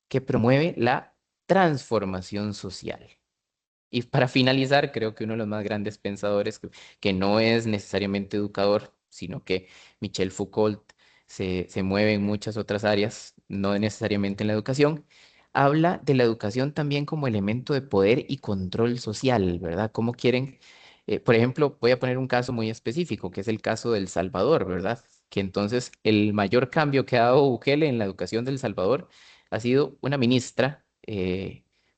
que promueve la transformación social. Y para finalizar, creo que uno de los más grandes pensadores, que no es necesariamente educador, sino que Michel Foucault se mueve en muchas otras áreas, no necesariamente en la educación, habla de la educación también como elemento de poder y control social, ¿verdad? ¿Cómo quieren? Por ejemplo, voy a poner un caso muy específico, que es el caso de El Salvador, ¿verdad? Que entonces el mayor cambio que ha dado Bukele en la educación de El Salvador ha sido una ministra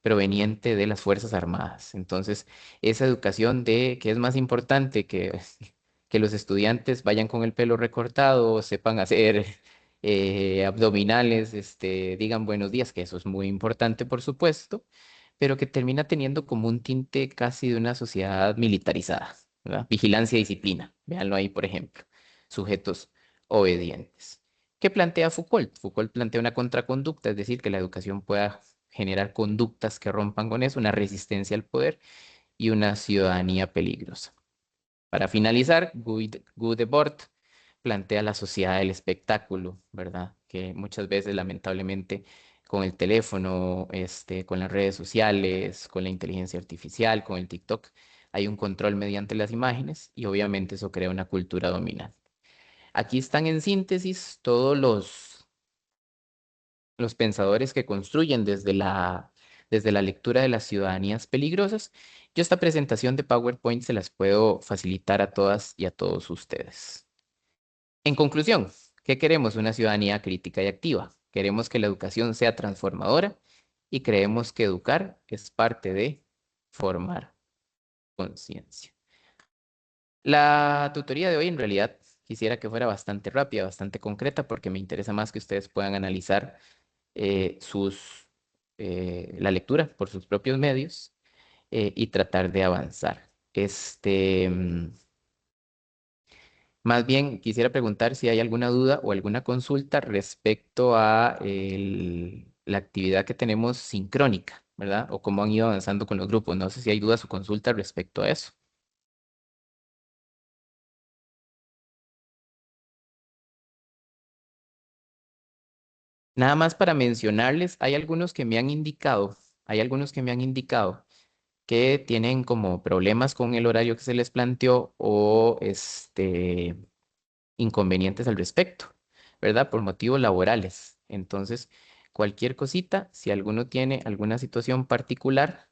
proveniente de las Fuerzas Armadas. Entonces, esa educación de que es más importante que los estudiantes vayan con el pelo recortado, sepan hacer abdominales, digan buenos días, que eso es muy importante, por supuesto, pero que termina teniendo como un tinte casi de una sociedad militarizada, ¿verdad? Vigilancia y disciplina. Véanlo ahí, por ejemplo. Sujetos obedientes. ¿Qué plantea Foucault? Foucault plantea una contraconducta, es decir, que la educación pueda generar conductas que rompan con eso, una resistencia al poder y una ciudadanía peligrosa. Para finalizar, Guy Debord plantea la sociedad del espectáculo, ¿verdad? Que muchas veces, lamentablemente, con el teléfono, con las redes sociales, con la inteligencia artificial, con el TikTok, hay un control mediante las imágenes y obviamente eso crea una cultura dominante. Aquí están en síntesis todos los pensadores que construyen desde la lectura de las ciudadanías peligrosas. Yo esta presentación de PowerPoint se las puedo facilitar a todas y a todos ustedes. En conclusión, ¿qué queremos? Una ciudadanía crítica y activa. Queremos que la educación sea transformadora y creemos que educar es parte de formar conciencia. La tutoría de hoy en realidad quisiera que fuera bastante rápida, bastante concreta, porque me interesa más que ustedes puedan analizar la lectura por sus propios medios y tratar de avanzar. Más bien quisiera preguntar si hay alguna duda o alguna consulta respecto a la actividad que tenemos sincrónica, ¿verdad? O cómo han ido avanzando con los grupos. No sé si hay dudas o consultas respecto a eso. Nada más para mencionarles, hay algunos que me han indicado que tienen como problemas con el horario que se les planteó o inconvenientes al respecto, ¿verdad? Por motivos laborales. Entonces, cualquier cosita, si alguno tiene alguna situación particular,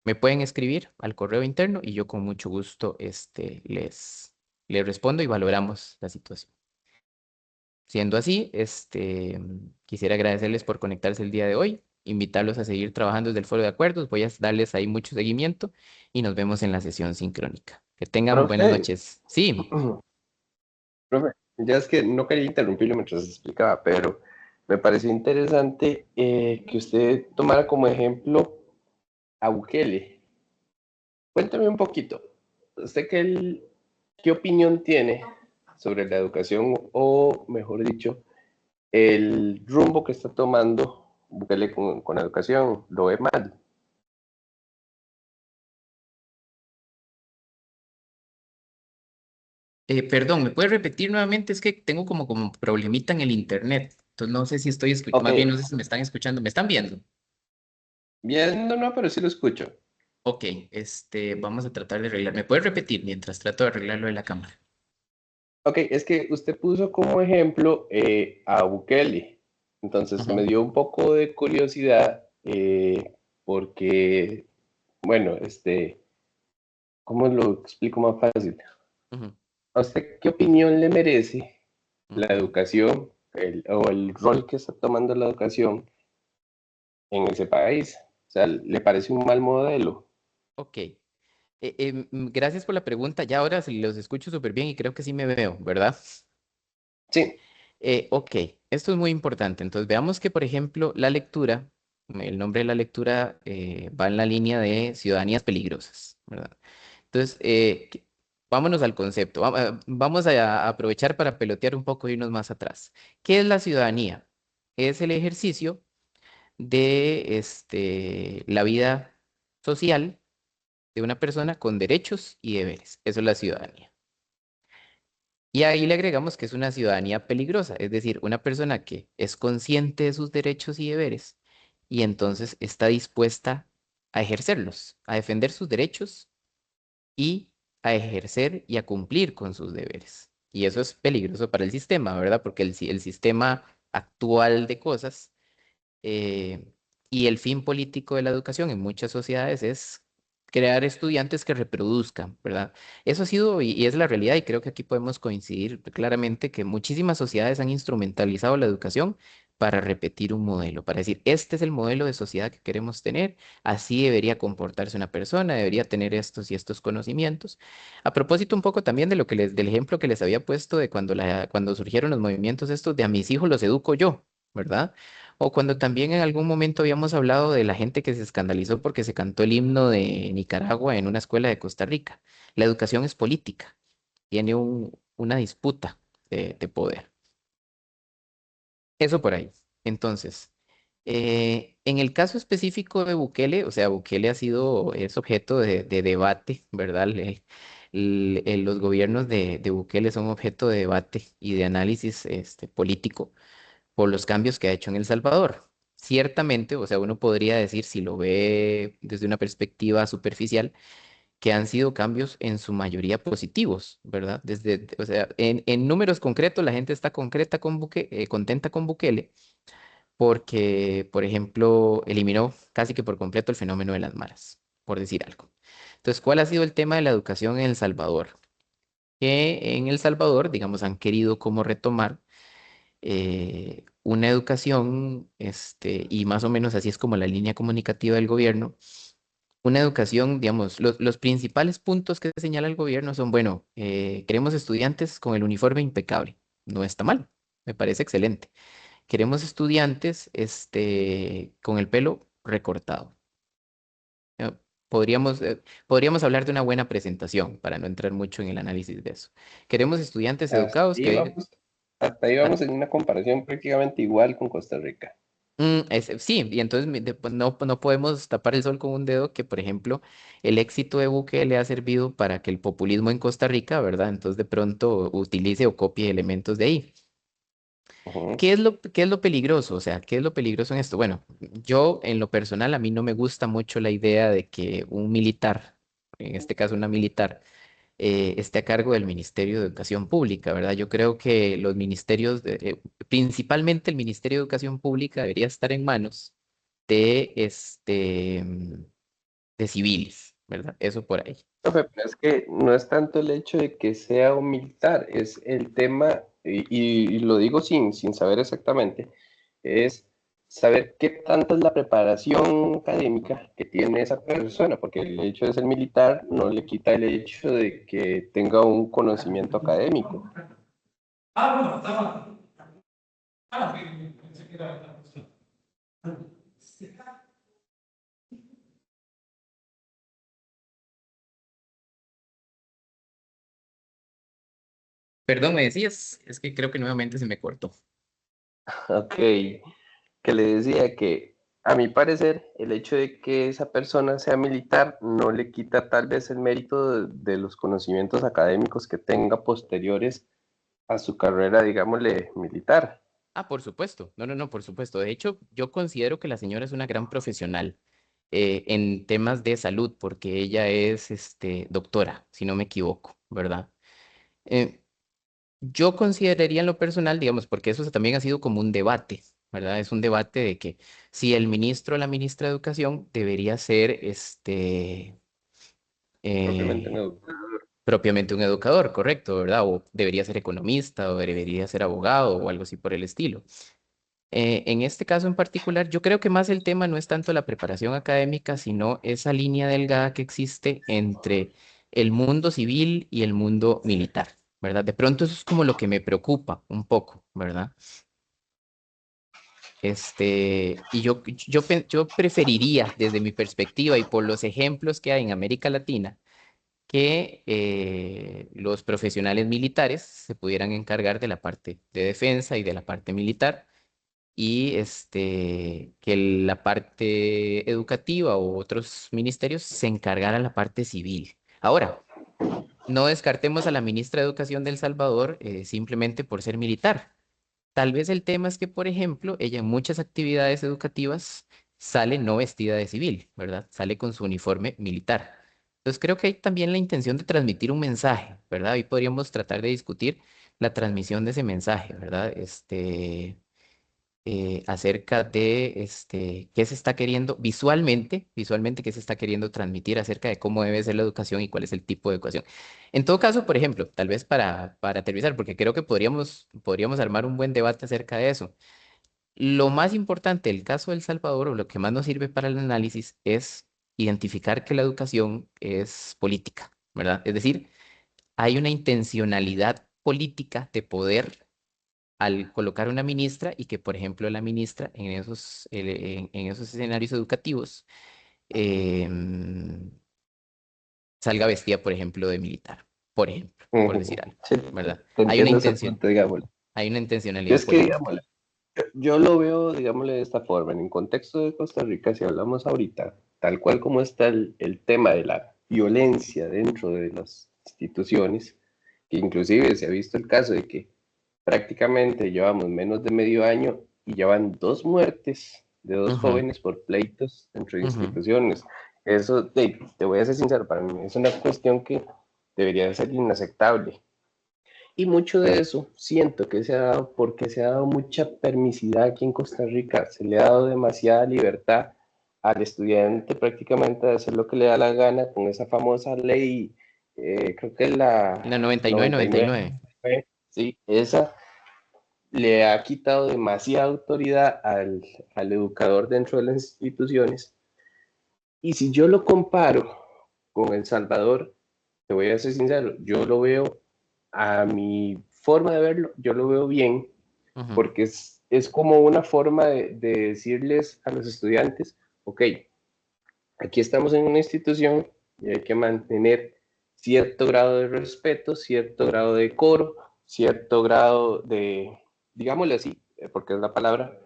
me pueden escribir al correo interno y yo con mucho gusto, les respondo y valoramos la situación. Siendo así, quisiera agradecerles por conectarse el día de hoy, invitarlos a seguir trabajando desde el foro de acuerdos. Voy a darles ahí mucho seguimiento y nos vemos en la sesión sincrónica. Que tengan buenas Profe, noches. Sí. profe, ya es que no quería interrumpirlo mientras explicaba, pero me pareció interesante que usted tomara como ejemplo a Bukele. Cuéntame un poquito, ¿usted qué opinión tiene sobre la educación o, mejor dicho, el rumbo que está tomando Bukele con la educación? ¿Lo ve mal? Perdón, ¿me puedes repetir nuevamente? Es que tengo como problemita en el internet. Entonces no sé si estoy escuchando, Ok, más bien no sé si me están escuchando. ¿Me están viendo? viendo no, pero sí lo escucho. Ok, vamos a tratar de arreglar. ¿Me puedes repetir mientras trato de arreglarlo de la cámara? Ok, es que usted puso como ejemplo a Bukele. Entonces me Ujú, dio un poco de curiosidad porque, bueno, ¿cómo lo explico más fácil? ujú, ¿A usted qué opinión le merece la ujú. educación o el rol que está tomando la educación en ese país? O sea, ¿le parece un mal modelo? Ok. Gracias por la pregunta. Ya ahora sí los escucho súper bien y creo que sí me veo, ¿verdad? Sí, Ok, esto es muy importante. Entonces veamos que, por ejemplo, la lectura, el nombre de la lectura va en la línea de ciudadanías peligrosas, ¿verdad? Entonces, vámonos al concepto. Vamos a aprovechar para pelotear un poco e irnos más atrás. ¿Qué es la ciudadanía? Es el ejercicio de la vida social de una persona con derechos y deberes. Eso es la ciudadanía. Y ahí le agregamos que es una ciudadanía peligrosa, es decir, una persona que es consciente de sus derechos y deberes y entonces está dispuesta a ejercerlos, a defender sus derechos y a ejercer y a cumplir con sus deberes. Y eso es peligroso para el sistema, ¿verdad? Porque el sistema actual de cosas eh, y el fin político de la educación en muchas sociedades es crear estudiantes que reproduzcan, ¿verdad? Eso ha sido y es la realidad y creo que aquí podemos coincidir claramente que muchísimas sociedades han instrumentalizado la educación para repetir un modelo, para decir, este es el modelo de sociedad que queremos tener, así debería comportarse una persona, debería tener estos y estos conocimientos. A propósito un poco también de lo que del ejemplo que les había puesto de cuando surgieron los movimientos estos de a mis hijos los educo yo, ¿verdad? O cuando también en algún momento habíamos hablado de la gente que se escandalizó porque se cantó el himno de Nicaragua en una escuela de Costa Rica. La educación es política, tiene una disputa de poder. Eso por ahí. Entonces, en el caso específico de Bukele, o sea, Bukele es objeto de debate, ¿verdad? Los gobiernos de Bukele son objeto de debate y de análisis político por los cambios que ha hecho en El Salvador. Ciertamente, o sea, uno podría decir, si lo ve desde una perspectiva superficial, que han sido cambios en su mayoría positivos, ¿verdad? O sea, en números concretos, la gente está contenta con Bukele porque, por ejemplo, eliminó casi que por completo el fenómeno de las maras, por decir algo. Entonces, ¿cuál ha sido el tema de la educación en El Salvador? Que en El Salvador, digamos, han querido como retomar una educación, y más o menos así es como la línea comunicativa del gobierno, una educación, digamos, los principales puntos que señala el gobierno son, bueno, queremos estudiantes con el uniforme impecable. No está mal, me parece excelente. Queremos estudiantes con el pelo recortado. Eh, podríamos hablar de una buena presentación para no entrar mucho en el análisis de eso. Queremos estudiantes Hasta educados ahí que vengan. vamos, hasta ahí vamos en una comparación prácticamente igual con Costa Rica. Sí, y entonces pues, no podemos tapar el sol con un dedo que, por ejemplo, el éxito de Bukele le ha servido para que el populismo en Costa Rica, ¿verdad? Entonces de pronto utilice o copie elementos de ahí. Ujú. ¿Qué es lo peligroso? O sea, ¿qué es lo peligroso en esto? Bueno, yo en lo personal a mí no me gusta mucho la idea de que un militar, en este caso una militar, esté a cargo del Ministerio de Educación Pública, ¿verdad? Yo creo que los ministerios, principalmente el Ministerio de Educación Pública, debería estar en manos de civiles, ¿verdad? Eso por ahí. Profe, pero es que no es tanto el hecho de que sea un militar, es el tema, y lo digo sin saber exactamente, es saber qué tanto es la preparación académica que tiene esa persona, porque el hecho de ser militar no le quita el hecho de que tenga un conocimiento académico. Perdón, me decías, es que creo que nuevamente se me cortó. Ok, que le decía que a mi parecer el hecho de que esa persona sea militar no le quita tal vez el mérito de los conocimientos académicos que tenga posteriores a su carrera, digámosle, militar. Ah, por supuesto. No, no, no, por supuesto. De hecho, yo considero que la señora es una gran profesional en temas de salud, porque ella es doctora, si no me equivoco, ¿verdad? Eh, yo consideraría en lo personal, digamos, porque eso también ha sido como un debate, ¿verdad? Es un debate de que si el ministro o la ministra de Educación debería ser Propiamente un eh, educador. propiamente un educador, correcto, ¿verdad? O debería ser economista o debería ser abogado o algo así por el estilo. En este caso en particular, yo creo que más el tema no es tanto la preparación académica, sino esa línea delgada que existe entre el mundo civil y el mundo militar, ¿verdad? De pronto eso es como lo que me preocupa un poco, ¿verdad? Yo preferiría, desde mi perspectiva y por los ejemplos que hay en América Latina, que los profesionales militares se pudieran encargar de la parte de defensa y de la parte militar y que la parte educativa o otros ministerios se encargaran la parte civil. Ahora, no descartemos a la ministra de Educación de El Salvador simplemente por ser militar. Tal vez el tema es que, por ejemplo, ella en muchas actividades educativas sale no vestida de civil, ¿verdad? Sale con su uniforme militar. Entonces creo que hay también la intención de transmitir un mensaje, ¿verdad? Hoy podríamos tratar de discutir la transmisión de ese mensaje, ¿verdad? Acerca de qué se está queriendo visualmente, qué se está queriendo transmitir acerca de cómo debe ser la educación y cuál es el tipo de educación. En todo caso, por ejemplo, tal vez para aterrizar, porque creo que podríamos armar un buen debate acerca de eso. Lo más importante del caso de El Salvador, o lo que más nos sirve para el análisis, es identificar que la educación es política, ¿verdad? Es decir, hay una intencionalidad política de poder al colocar una ministra y que, por ejemplo, la ministra en esos escenarios educativos em, salga vestida, por ejemplo, de militar, por ejemplo, por decir Ujú. algo, Sí, ¿verdad? te Hay una entiendo ese intención, punto, digámoslo. hay una Yo intencionalidad es que, política. digámoslo, yo lo veo, digámosle, de esta forma. En el contexto de Costa Rica, si hablamos ahorita, tal cual como está el tema de la violencia dentro de las instituciones, que inclusive se ha visto el caso de que prácticamente llevamos menos de medio año y ya van 2 muertes de 2 Ujú, jóvenes por pleitos entre ujú. instituciones. Eso, te voy a ser sincero, para mí es una cuestión que debería ser inaceptable. Y mucho de eso siento que se ha dado porque se ha dado mucha permisidad aquí en Costa Rica, se le ha dado demasiada libertad al estudiante prácticamente de hacer lo que le da la gana con esa famosa ley, creo que es La la 99, 99, 99. sí, esa le ha quitado demasiada autoridad al educador dentro de las instituciones Y si yo lo comparo con El Salvador, te voy a ser sincero, yo lo veo, a mi forma de verlo, yo lo veo bien, Ujú. porque es como una forma de decirles a los estudiantes, ok, aquí estamos en una institución y hay que mantener cierto grado de respeto, cierto grado de decoro, cierto grado de, digámosle así, porque es la palabra,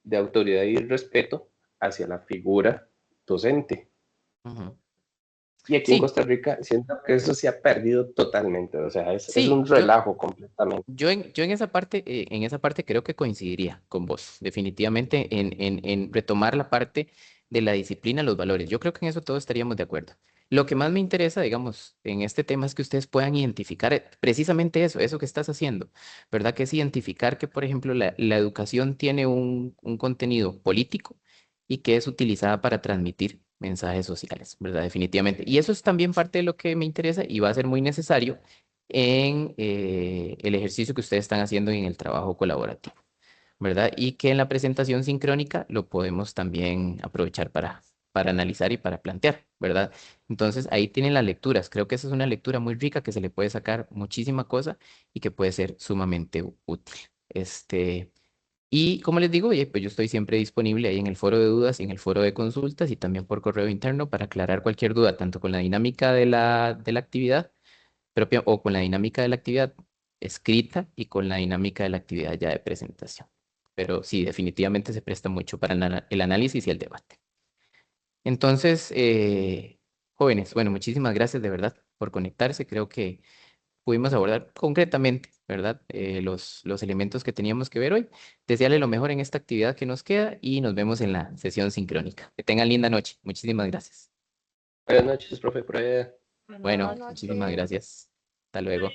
de autoridad y respeto hacia la figura docente. Ujú. Y aquí en Sí, Costa Rica siento que eso se ha perdido totalmente, o sea, es sí, un relajo completamente. yo en esa parte creo que coincidiría con vos, definitivamente en retomar la parte de la disciplina, los valores. Yo creo que en eso todos estaríamos de acuerdo. Lo que más me interesa, digamos, en este tema es que ustedes puedan identificar precisamente eso que estás haciendo, ¿verdad? Que es identificar que, por ejemplo, la educación tiene un contenido político y que es utilizada para transmitir mensajes sociales, ¿verdad? Definitivamente. Y eso es también parte de lo que me interesa y va a ser muy necesario en el ejercicio que ustedes están haciendo en el trabajo colaborativo, ¿verdad? Y que en la presentación sincrónica lo podemos también aprovechar para analizar y para plantear, ¿verdad? Entonces ahí tienen las lecturas. Creo que esa es una lectura muy rica que se le puede sacar muchísima cosa y que puede ser sumamente útil. Y como les digo, oye, pues yo estoy siempre disponible ahí en el foro de dudas y en el foro de consultas y también por correo interno para aclarar cualquier duda, tanto con la dinámica de la actividad propia o con la dinámica de la actividad escrita y con la dinámica de la actividad ya de presentación. Pero sí, definitivamente se presta mucho para el análisis y el debate. Entonces, jóvenes, bueno, muchísimas gracias de verdad por conectarse. Creo que pudimos abordar concretamente, ¿verdad? Los elementos que teníamos que ver hoy. Desearle lo mejor en esta actividad que nos queda y nos vemos en la sesión sincrónica. Que tengan linda noche. Muchísimas gracias. Buenas noches, profe, por allá. Bueno, muchísimas gracias. Hasta luego.